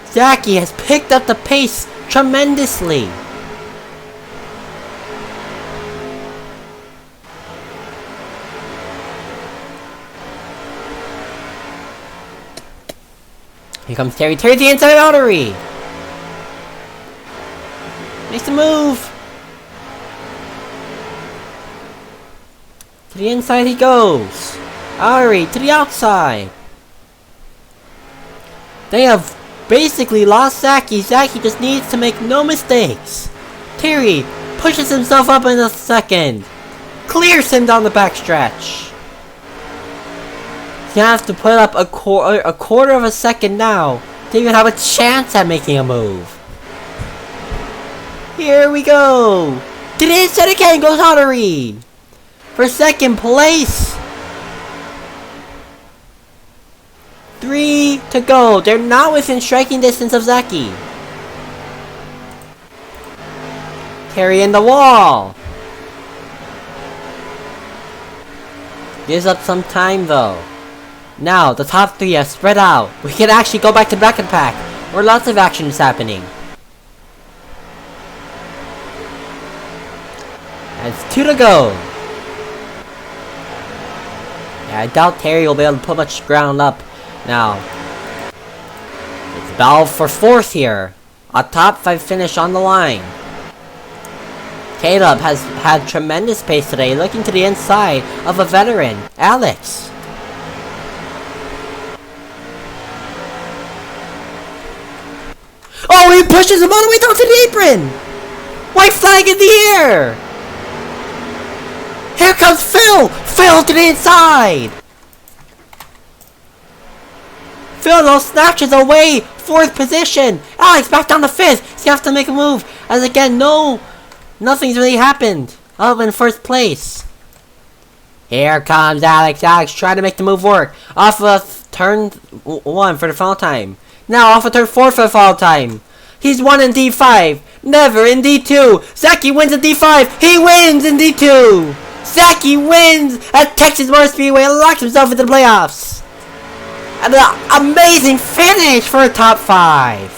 Zaki has picked up the pace tremendously. Here comes Terry. Terry to the inside of Ottery. Makes a move. To the inside he goes. Ottery to the outside. They have basically lost Zaki. Zaki just needs to make no mistakes. Terry pushes himself up in a second. Clears him down the backstretch. He has to put up a quarter of a second now to even have a chance at making a move. Here we go. To the inside again goes Ottery. For second place. 3 to go. They're not within striking distance of Zaki. Carry in the wall. Gives up some time though. Now, the top 3 have spread out. We can actually go back to back and pack, where lots of action is happening. And it's 2 to go. Yeah, I doubt Terry will be able to put much ground up. Now, it's battle for 4th here. A top 5 finish on the line. Caleb has had tremendous pace today, looking to the inside of a veteran, Alex. Oh, he pushes him all the way down to the apron! White flag in the air! Here comes Phil! Phil to the inside! Phil though snatches away 4th position! Alex back down to 5th! He's gonna have to make a move! As again, nothing's really happened other than 1st place. Here comes Alex. Alex trying to make the move work. Off of turn 1 for the final time. Now off of turn 4 for the final time. He's won in D5. Never in D2. Zaki wins in D5. He wins in D2. Zaki wins at Texas Motor Speedway and locks himself into the playoffs. And an amazing finish for a top 5.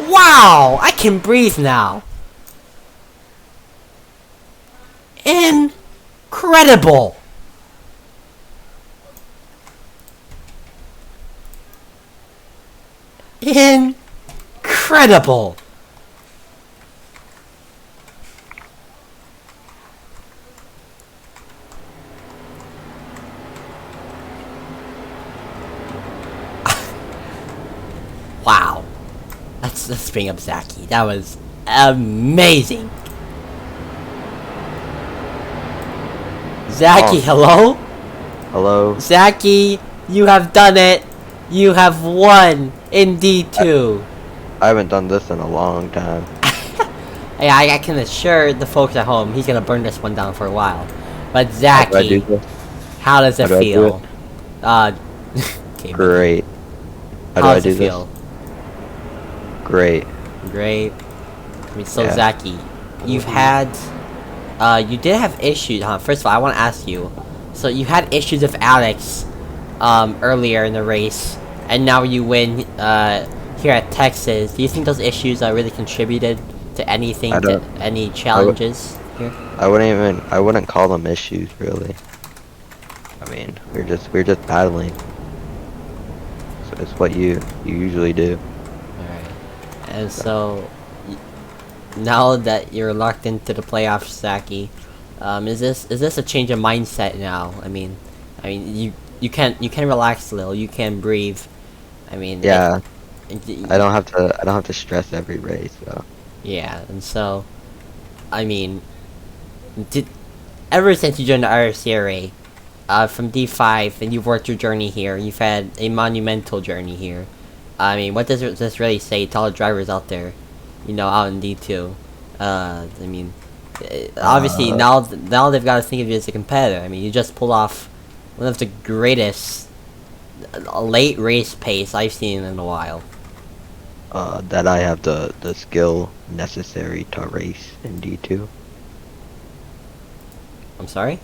Wow, I can breathe now. Incredible. Incredible. Wow. Let's bring up Zaki. That was amazing. Zaki, hello? Hello. Zaki, you have done it. You have won in D2. I haven't done this in a long time. Hey, I can assure the folks at home, he's gonna burn this one down for a while. But How do I do Zaki, this? how does it How do I do feel? Okay, Great. How do how I does do it feel? this? Great. Great. I mean, so Yeah. Zaki, you've had, you did have issues, huh? First of all, I want to ask you. So you had issues with Alex, earlier in the race, and now you win, here at Texas. Do you think those issues really contributed to anything, any challenges here? I wouldn't call them issues really. I mean, we're just battling. So it's what you usually do. Alright. And so, now that you're locked into the playoffs, Zaki, is this a change of mindset now? I mean, you can relax a little. You can breathe. I mean, Yeah. I don't have to stress every race, so. Yeah, and so, I mean, ever since you joined the RSCRA, from D5, and you've worked your journey here, you've had a monumental journey here. I mean, what does this really say to all the drivers out there, out in D2? I mean, obviously now they've got to think of you as a competitor. I mean, you just pulled off one of the greatest late race pace I've seen in a while. That I have the skill necessary to race in D2. I'm sorry?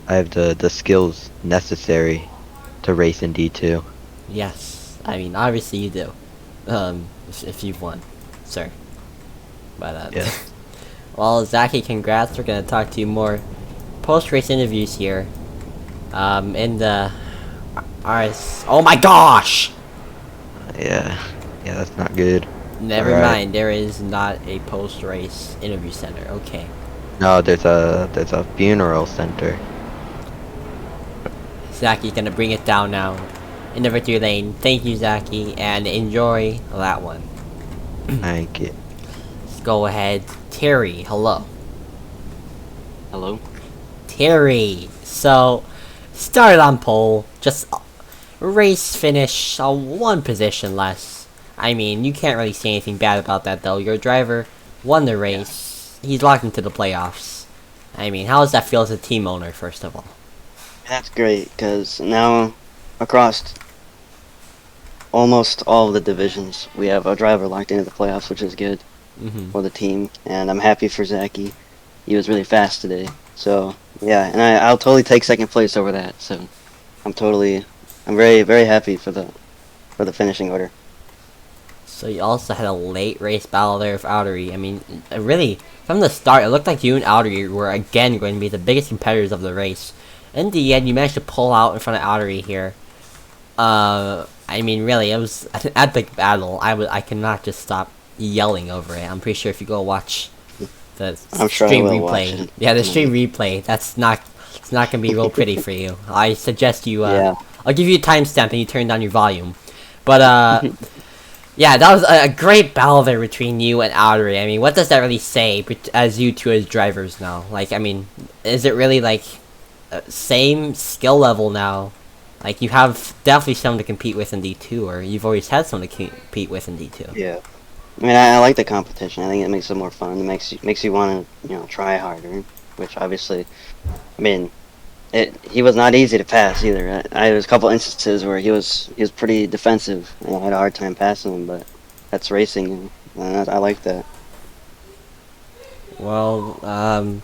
I have the skills necessary to race in D2. Yes. I mean, obviously you do. If you've won, sir. But, Yeah. well, Zaki, congrats. We're gonna talk to you more post-race interviews here. In the RS. Oh my gosh! Yeah, that's not good. Never Alright. mind. There is not a post-race interview center. Okay. No, there's a funeral center. Zaki's gonna bring it down now. In the victory lane. Thank you, Zaki, and enjoy that one. Thank you. Let's go ahead. Terry, hello. Hello? Terry. So, started on pole. Just race finish, one position less. I mean, you can't really say anything bad about that, though. Your driver won the race. He's locked into the playoffs. I mean, how does that feel as a team owner, first of all? That's great, because now across almost all of the divisions, we have a driver locked into the playoffs, which is good for the team. And I'm happy for Zachy. He was really fast today. So yeah, and I'll totally take second place over that. So I'm very, very happy for the finishing order. So you also had a late race battle there with Outery. I mean, really, from the start, it looked like you and Outery were again going to be the biggest competitors of the race. In the end, you managed to pull out in front of Outery here. I mean, really, it was an epic battle. I cannot just stop yelling over it. I'm pretty sure if you go watch the stream replay, yeah, the stream replay, it's not gonna be real pretty for you. I suggest you. I'll give you a timestamp and you turn down your volume. But yeah, that was a great battle there between you and Outery. I mean, what does that really say as you two as drivers now? Like, I mean, is it really like same skill level now? Like, you have definitely someone to compete with in D2, or you've always had someone to compete with in D2. Yeah. I mean, I like the competition. I think it makes it more fun. It makes you want to, try harder. Which obviously, I mean, he was not easy to pass either. There was a couple instances where he was pretty defensive, and I had a hard time passing him. But that's racing, and I like that. Well,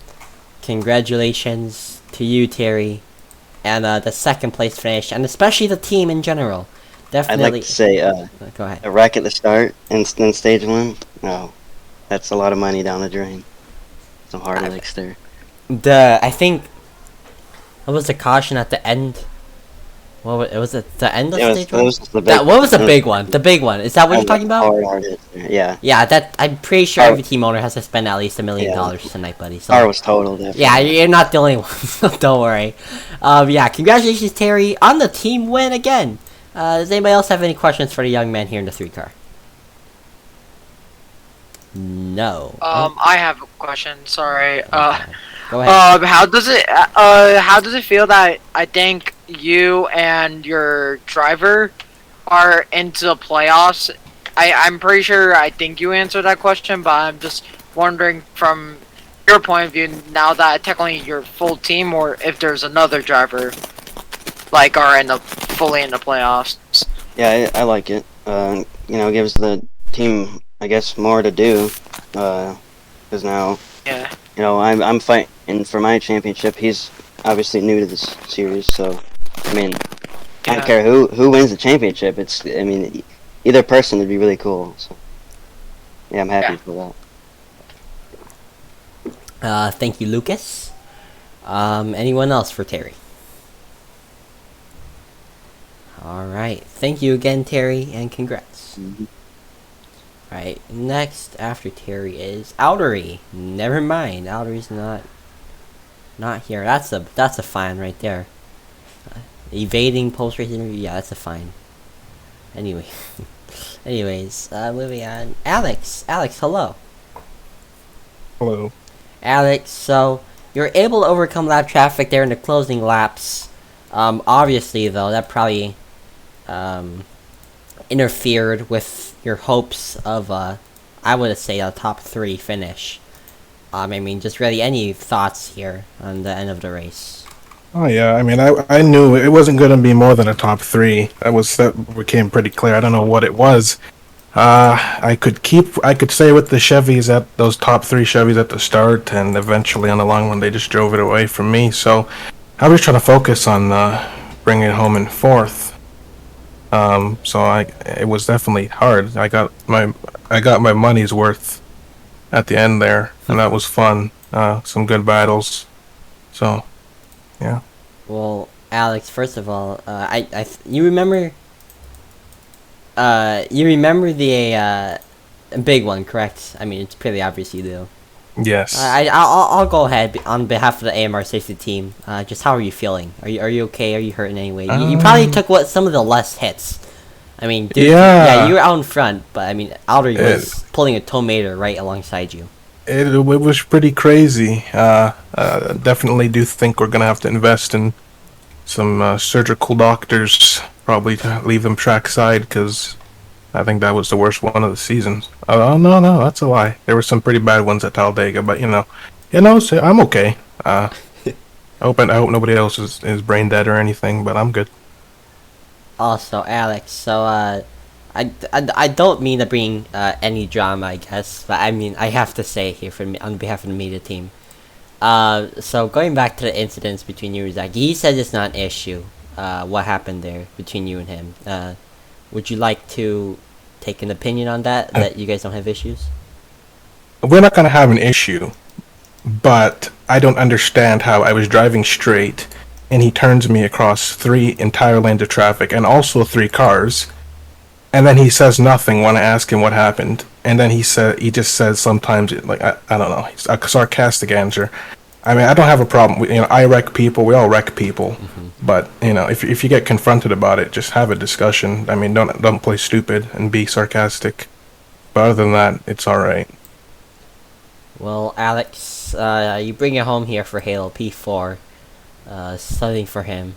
congratulations to you, Terry, and the second place finish, and especially the team in general. Definitely. I'd like to say, go ahead. A wreck at the start and then stage 1. No, that's a lot of money down the drain. Some hard licks there. I think, what was the caution at the end? What was it? The end of stage 1? What was the big one? The big one. Is that what you're talking about? Hard, yeah. Yeah, that I'm pretty sure every team owner has to spend at least $1 million tonight, buddy. So car was total. Definitely. Yeah, you're not the only one. So don't worry. Yeah, congratulations, Terry, on the team win again. Does anybody else have any questions for the young man here in the 3 car? No. I have a question. Sorry. Go ahead. How does it feel that I think you and your driver are into the playoffs? I'm pretty sure I think you answered that question, but I'm just wondering from your point of view now that technically you're full team, or if there's another driver like are fully in the playoffs. Yeah, I like it. Gives the team, I guess, more to do. Because now, I'm fighting for my championship. He's obviously new to this series, so I mean, I don't care who wins the championship. Either person would be really cool. So yeah, I'm happy for that. Thank you, Lucas. Anyone else for Terry? Alright, thank you again, Terry, and congrats. Alright, next after Terry is Outery. Never mind, Outery's not here. That's a fine right there. Evading post-race interview, yeah, that's a fine. Anyway, anyways, moving on. Alex, hello. Hello. Alex, so you're able to overcome lap traffic there in the closing laps. Obviously, though, that probably interfered with your hopes of I would say a top 3 finish. I mean, just really any thoughts here on the end of the race? Oh yeah, I mean, I knew it wasn't going to be more than a top 3. That became pretty clear. I don't know what it was. I could say with the Chevys those top 3 Chevys at the start, and eventually on the long run they just drove it away from me. So I was trying to focus on bringing it home in 4th. It was definitely hard. I got my money's worth at the end there, and that was fun. Some good battles. So, yeah. Well, Alex, first of all, you remember the big one, correct? I mean, it's pretty obvious you do. Yes. I'll go ahead on behalf of the AMR safety team. Just how are you feeling? Are you okay? Are you hurt in any way? You probably took some of the less hits. I mean, dude, yeah, you were out in front, but I mean, Outery was pulling a tomater right alongside you. It was pretty crazy. Definitely do think we're gonna have to invest in some surgical doctors. Probably to leave them trackside, because I think that was the worst one of the season. Oh no, that's a lie. There were some pretty bad ones at Talladega, but so I'm okay. I hope nobody else is brain dead or anything, but I'm good. Also, Alex, so, I don't mean to bring, any drama, I guess, but I mean, I have to say here for me, on behalf of the media team. So going back to the incidents between you and Zach, he said it's not an issue, what happened there between you and him. Would you like to take an opinion on that you guys don't have issues? We're not gonna have an issue, but I don't understand how I was driving straight, and he turns me across 3 entire lanes of traffic, and also 3 cars, and then he says nothing when I ask him what happened. And then he just says sometimes, like, I don't know, it's a sarcastic answer. I mean, I don't have a problem. I wreck people. We all wreck people. But, if you get confronted about it, just have a discussion. I mean, don't play stupid and be sarcastic. But other than that, it's alright. Well, Alex, you bring it home here for Halo P4. Something for him.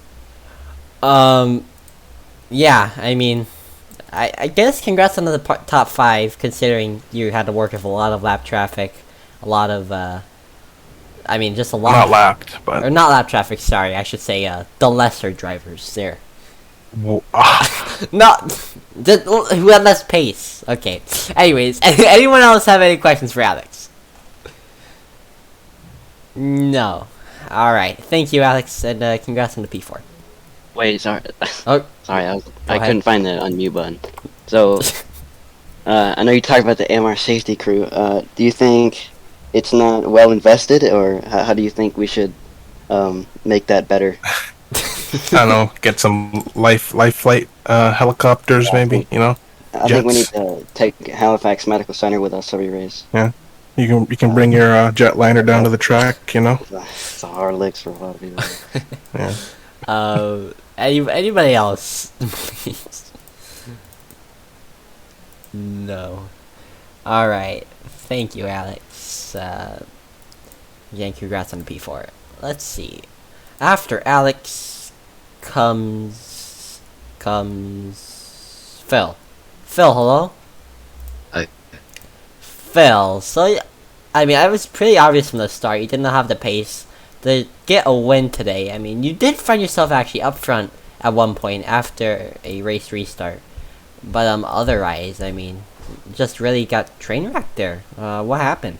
Yeah, I mean, I guess congrats on the top 5, considering you had to work with a lot of lap traffic, a lot of, I mean, just a lot. Not lapped, but or not lap traffic. Sorry, I should say the lesser drivers there. Not who had less pace. Okay. Anyways, anyone else have any questions for Alex? No. All right. Thank you, Alex, and congrats on the P4. Wait, sorry. Oh, Sorry, I ahead. couldn't find the unmute button. So, I know you talked about the MR safety crew. Do you think it's not well invested, or how do you think we should make that better? I don't know, get some life flight helicopters, maybe, I think we need jets. to take Halifax Medical Center with us every race. You can bring your jetliner down to the track, It's a hard licks for a lot of people. Yeah. Anybody else? Please. No. All right. Thank you, Alex. Again, congrats on the P4. Let's see. After Alex comes Phil. Phil, hello? Hi. Phil, so, I mean, I was pretty obvious from the start. You did not have the pace to get a win today. I mean, you did find yourself actually up front at one point after a race restart. But, otherwise, I mean, just really got train wrecked there. What happened?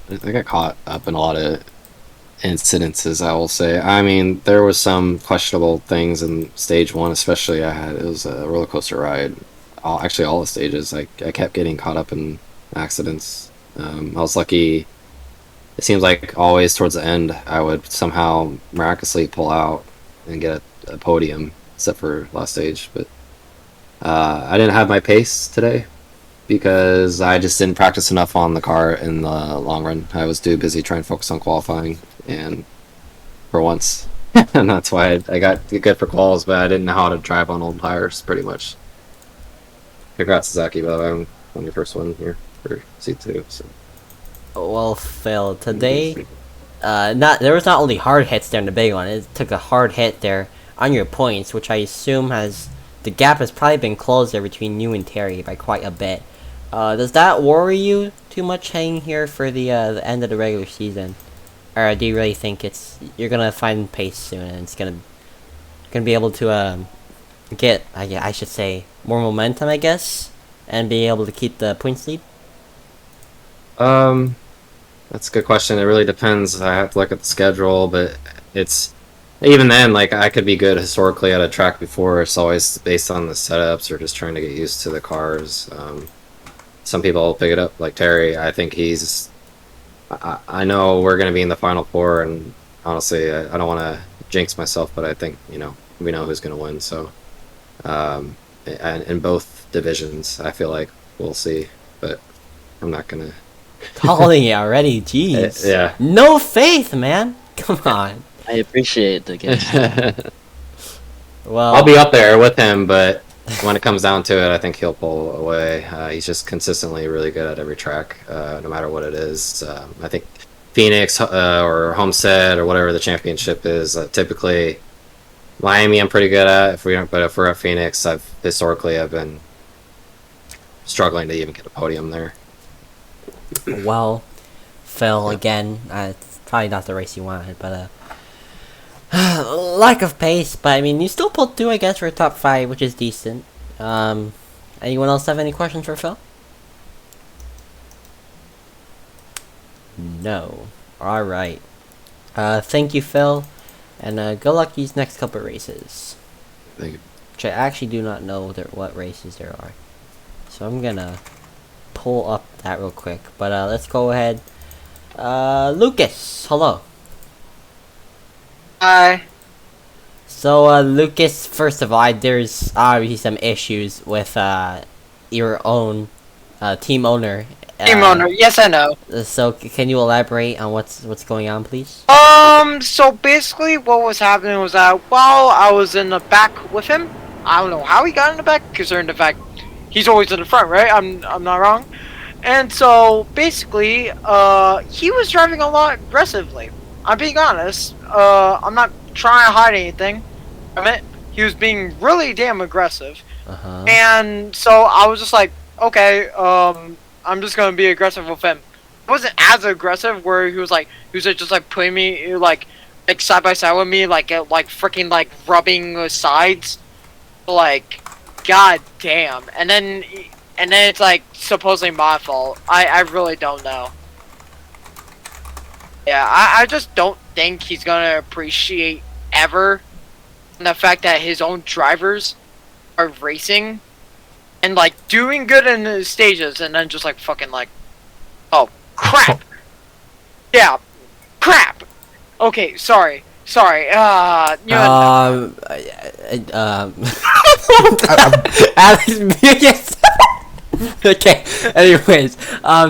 I got caught up in a lot of incidences, I will say. I mean, there was some questionable things in stage 1, especially. It was a roller coaster ride. Actually, all the stages. I kept getting caught up in accidents. I was lucky. It seems like always towards the end, I would somehow miraculously pull out and get a podium, except for last stage. But I didn't have my pace today because I just didn't practice enough on the car in the long run. I was too busy trying to focus on qualifying, and for once, and that's why I got good for quals, but I didn't know how to drive on old tires, pretty much. Congrats, Zaki, by the way. I'm on your first one here for C2. So. Well, Phil, today, there was not only hard hits there in the big one. It took a hard hit there on your points, which I assume the gap has probably been closed there between you and Terry by quite a bit. Does that worry you too much hanging here for the end of the regular season, or do you really think you're gonna find pace soon and it's gonna be able to get I should say more momentum, I guess, and be able to keep the points lead? That's a good question. It really depends. I have to look at the schedule, but it's even then, like, I could be good historically at a track before. It's always based on the setups or just trying to get used to the cars. Some people pick it up, like Terry. I think I know we're going to be in the final 4, and honestly, I don't want to jinx myself, but I think, we know who's going to win. So, and in both divisions, I feel like we'll see, but I'm not going to. Calling it already, jeez. Yeah. No faith, man. Come on. I appreciate the game. Well, I'll be up there with him, but when it comes down to it, I think he'll pull away. He's just consistently really good at every track, no matter what it is. I think Phoenix or Homestead or whatever the championship is, typically Miami I'm pretty good at. But if we're at Phoenix, I've been struggling to even get a podium there. Well, Phil, again, it's probably not the race you wanted, but Lack of pace, but I mean, you still pulled through, I guess, for a top 5, which is decent. Anyone else have any questions for Phil? No. Alright. Thank you, Phil. And good luck these next couple races. Thank you. Which I actually do not know what races there are. So I'm gonna pull up that real quick. But let's go ahead. Lucas, hello. Hi. So Lucas, first of all, there's obviously some issues with your own team owner. Team owner, yes I know. So can you elaborate on what's going on, please? So basically what was happening was that while I was in the back with him, I don't know how he got in the back, considering the fact he's always in the front, right? I'm not wrong. And so basically, he was driving a lot aggressively. I'm being honest. I'm not trying to hide anything. I mean, he was being really damn aggressive. And so I was just like, okay, I'm just gonna be aggressive with him. It wasn't as aggressive where he was just like putting me like side by side with me, like freaking like rubbing the sides, like god damn. And then it's like supposedly my fault. I really don't know. Yeah, I just don't think he's gonna appreciate ever the fact that his own drivers are racing and like doing good in the stages, and then just like fucking like, oh crap. Yeah, crap. Okay, sorry. You know, Alex, yes. Okay. Anyways,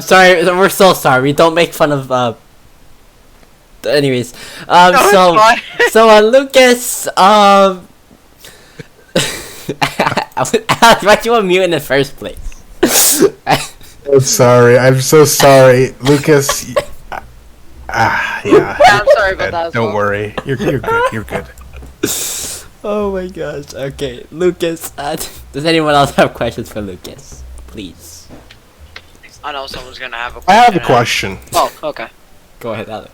sorry. We're so sorry. We don't make fun of. Anyways, no, so Lucas, Alex, why'd you want mute in the first place? I'm sorry. I'm so sorry, Lucas. Yeah. Yeah, I'm sorry about that as Don't well. worry. You're good. You're good. Oh my gosh. Okay, Lucas. Does anyone else have questions for Lucas? Please. I know someone's gonna have a I question. have a question. Oh, okay. Go ahead, Alex.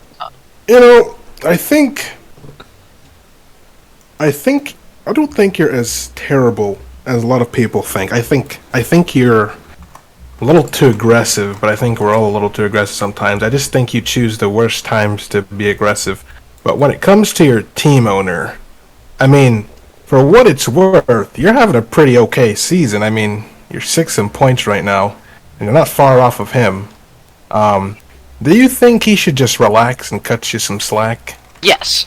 You know, I don't think you're as terrible as a lot of people think. I think you're a little too aggressive, but I think we're all a little too aggressive sometimes. I just think you choose the worst times to be aggressive. But when it comes to your team owner, I mean, for what it's worth, you're having a pretty okay season. I mean, you're 6th in points right now, and you're not far off of him. Do you think he should just relax and cut you some slack? Yes.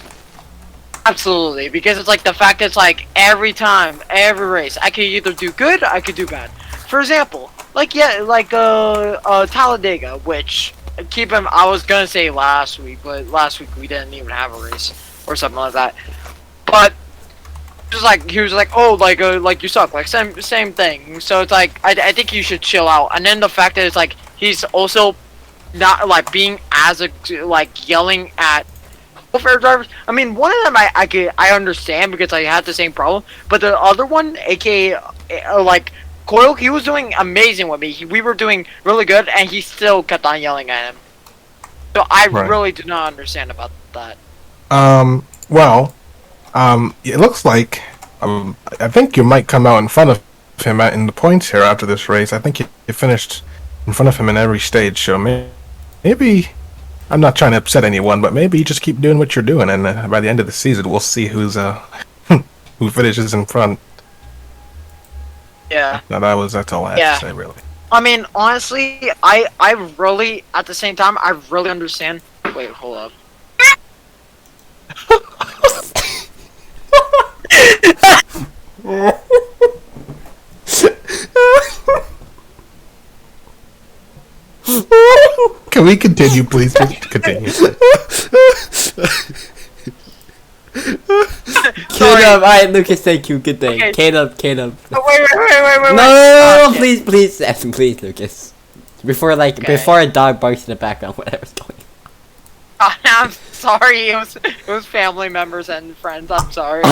Absolutely, because it's like the fact that it's like every time, every race, I could either do good, I could do bad. For example, Talladega, which I was gonna say last week, but last week we didn't even have a race or something like that. But just like he was like, oh, like you suck, like same thing. So it's like I think you should chill out. And then the fact that it's like he's also not like being as like yelling at fair drivers. I mean, one of them I understand because I had the same problem, but the other one, aka like Coil, he was doing amazing with me. We were doing really good, and he still kept on yelling at him. So I really do not understand about that. Well, it looks like I think you might come out in front of him in the points here after this race. I think you finished in front of him in every stage, so maybe I'm not trying to upset anyone, but maybe you just keep doing what you're doing, and by the end of the season, we'll see who finishes in front. Yeah. No, that's all I have to say, really. I mean, honestly, I really, at the same time, I really understand. Wait, hold up. Can we continue, please? Continue. Caleb, alright, Lucas, thank you. Good day. Okay. Caleb. Oh, wait. No, Okay. please, Lucas. Before a dog barks in the background, whatever's going on. I'm sorry. It was family members and friends. I'm sorry.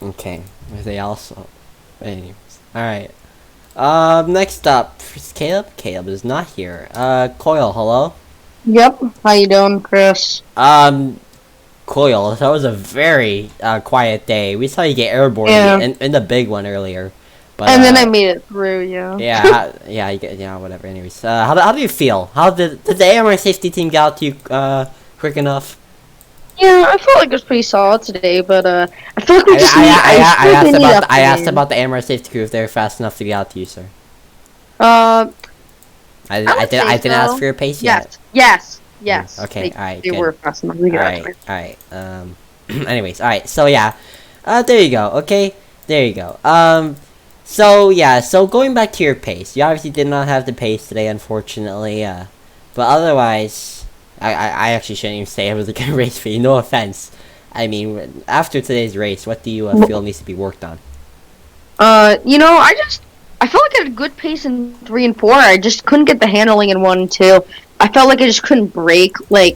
Okay. They also. Anyways. Alright. Next up is Caleb. Caleb is not here. Coil, hello? Yep. How you doing, Chris? Coil, that was a very quiet day. We saw you get airborne Yeah. in the big one earlier. But, And then I made it through, yeah. Yeah, whatever. Anyways, how do you feel? How did the AMR safety team get out to you quick enough? Yeah, I felt like it was pretty solid today, but I feel like we just need. I asked about the AMR safety crew if they were fast enough to get out to you, sir. I I didn't ask for your pace yet. Yes. Okay, alright, They good. were fast enough to get out to me. Alright. Anyways, alright. So yeah, there you go. Okay, there you go. So going back to your pace, you obviously did not have the pace today, unfortunately. But otherwise, I actually shouldn't even say it was a good race for you. No offense. I mean, after today's race, what do you feel needs to be worked on? I felt like I had a good pace in 3 and 4. I just couldn't get the handling in 1 and 2. I felt like I just couldn't brake. I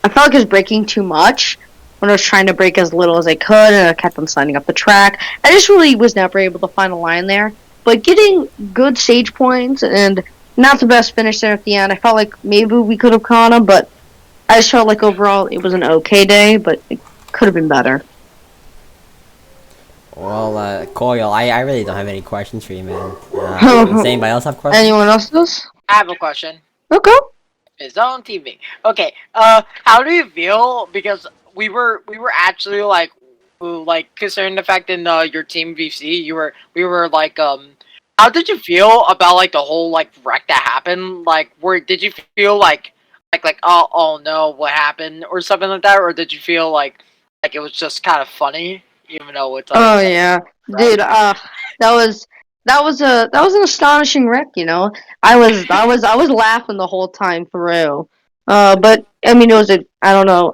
felt like I was braking too much when I was trying to brake as little as I could, and I kept on sliding up the track. I just really was never able to find a line there. But getting good stage points and not the best finish there at the end, I felt like maybe we could have caught him, but I just felt like overall it was an okay day, but it could have been better. Well, Coil, I really don't have any questions for you, man. Does anybody else have questions? Anyone else does? I have a question. Okay. It's on TV. Okay. How do you feel? Because we were actually considering the fact in your team VC, we were how did you feel about the whole wreck that happened? Did you feel like oh no, what happened or something like that, or did you feel like it was just kind of funny, even though it's Oh yeah, dude. That was an astonishing wreck. I was laughing the whole time through. But I mean, I don't know.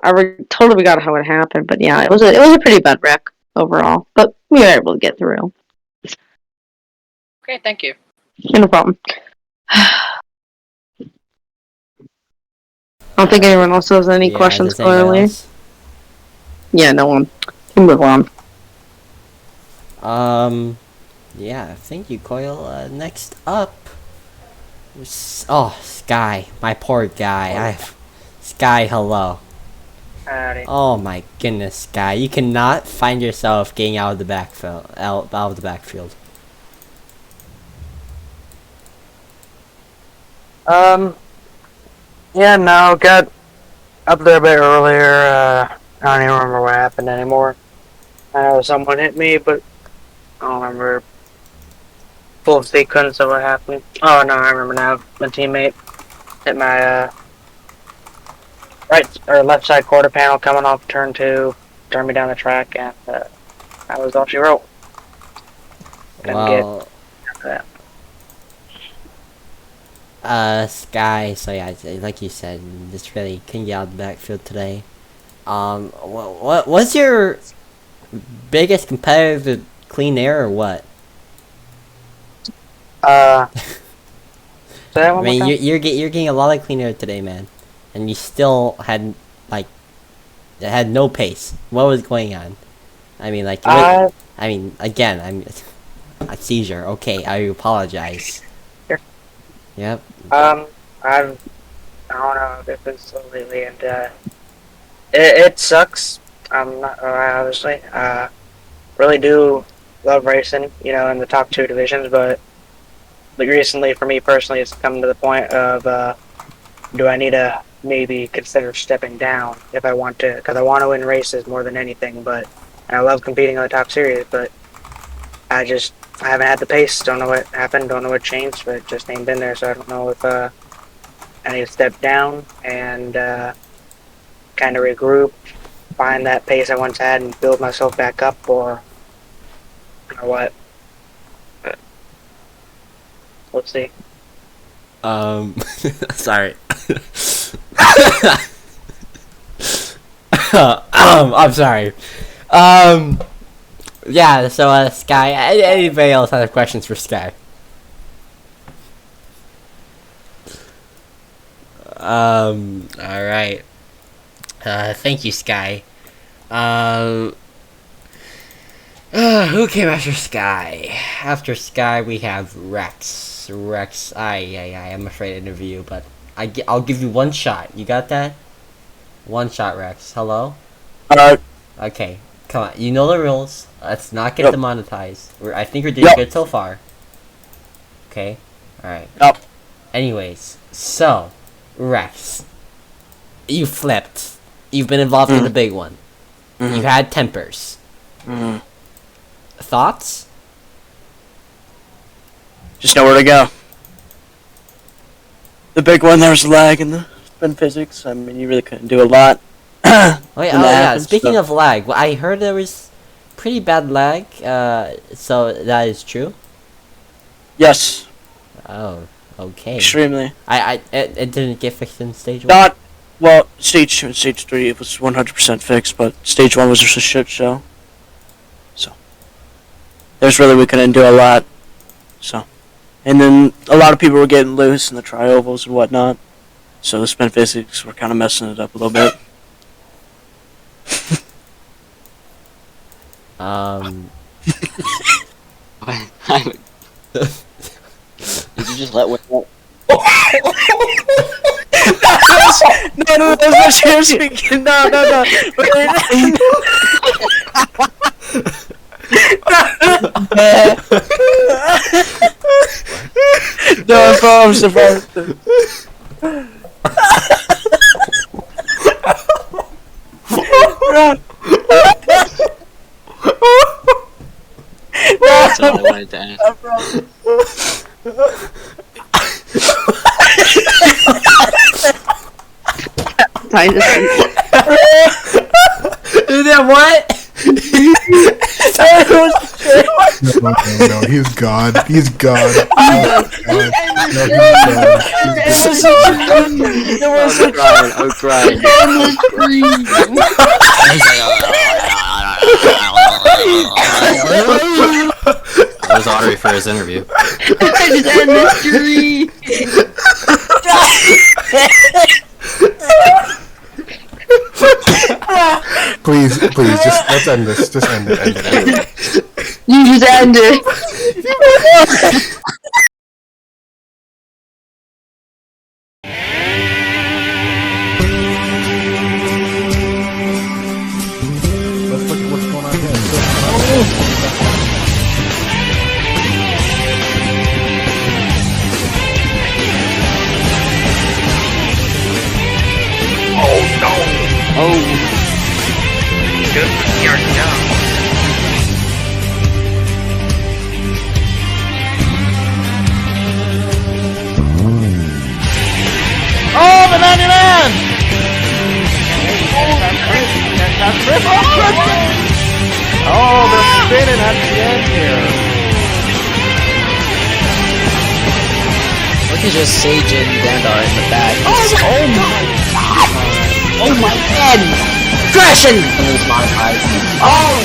Totally forgot how it happened. But yeah, it was a pretty bad wreck overall. But we were able to get through. Okay, thank you. No problem. I don't think anyone else has any questions. Does anybody Clearly. else? Yeah, no one. We'll move on. Yeah, thank you, Coil. Next up, Sky, my poor guy. Sky, hello. Howdy. Oh my goodness, Sky, you cannot find yourself getting out of the backfield. Yeah, no, got up there a bit earlier. I don't even remember what happened anymore. I know someone hit me, but I don't remember full sequence of what happened. Oh no, I remember now. My teammate hit my right or left side quarter panel coming off turn 2, turned me down the track, and that was all she wrote. Well, That. Sky, so yeah, like you said, just really couldn't get out of the backfield today. What was your biggest competitive clean air or what? Say that I one mean, more time? you're getting a lot of clean air today, man, and you still had no pace. What was going on? I mean, again, I'm a seizure. Okay, I apologize. Sure. Yep. I don't know if it's been so lately, and it sucks. I'm not obviously. Really do love racing, in the top 2 divisions, but recently, for me personally, it's come to the point of do I need to maybe consider stepping down if I want to, because I want to win races more than anything. But and I love competing on the top series, but I haven't had the pace. Don't know what happened. Don't know what changed, but it just ain't been there. So I don't know if I need to step down and kind of regroup, find that pace I once had, and build myself back up, or what. But we'll see. Sorry. I'm sorry. Yeah, so, Sky, anybody else have questions for Sky? Alright. Thank you, Sky. Who came after Sky? After Sky, we have Rex. I'm afraid to interview you, but I'll give you one shot. You got that? One shot, Rex. Hello? Okay, come on. You know the rules. Let's not get Yep. demonetized. I think we're doing Yep. good so far. Okay? Alright. Yep. Anyways, so, Rex. You flipped. You've been involved in the big one. You had tempers. Thoughts? Just know where to go. The big one, there was lag in the spin physics. I mean, you really couldn't do a lot. Oh when yeah, that happened, speaking so- of lag, well, I heard there was pretty bad lag, so that is true? Yes, Oh, okay. extremely. It didn't get fixed in stage 1? Not, well, stage 2 and stage 3, it was 100% fixed, but stage 1 was just a shit show. So, there's really, we couldn't do a lot. So, and then a lot of people were getting loose in the tri-ovals and whatnot. So the spin physics were kind of messing it up a little bit. Did you just let one out? No, that's not seriously. No. No, I'm surprised. That's all I wanted to ask. Is that what? No, he's God. He's God. I'm crying. That was Audrey for his interview. Please, just let's end this. Just end it. You just end it. Let's look at what's going on here. Good PR now. Oh, the 99! Oh, they're spinning at the end here. Look at just Sage and Dandar in the back. Oh my god! Crashing! Someone's monetized. Oh!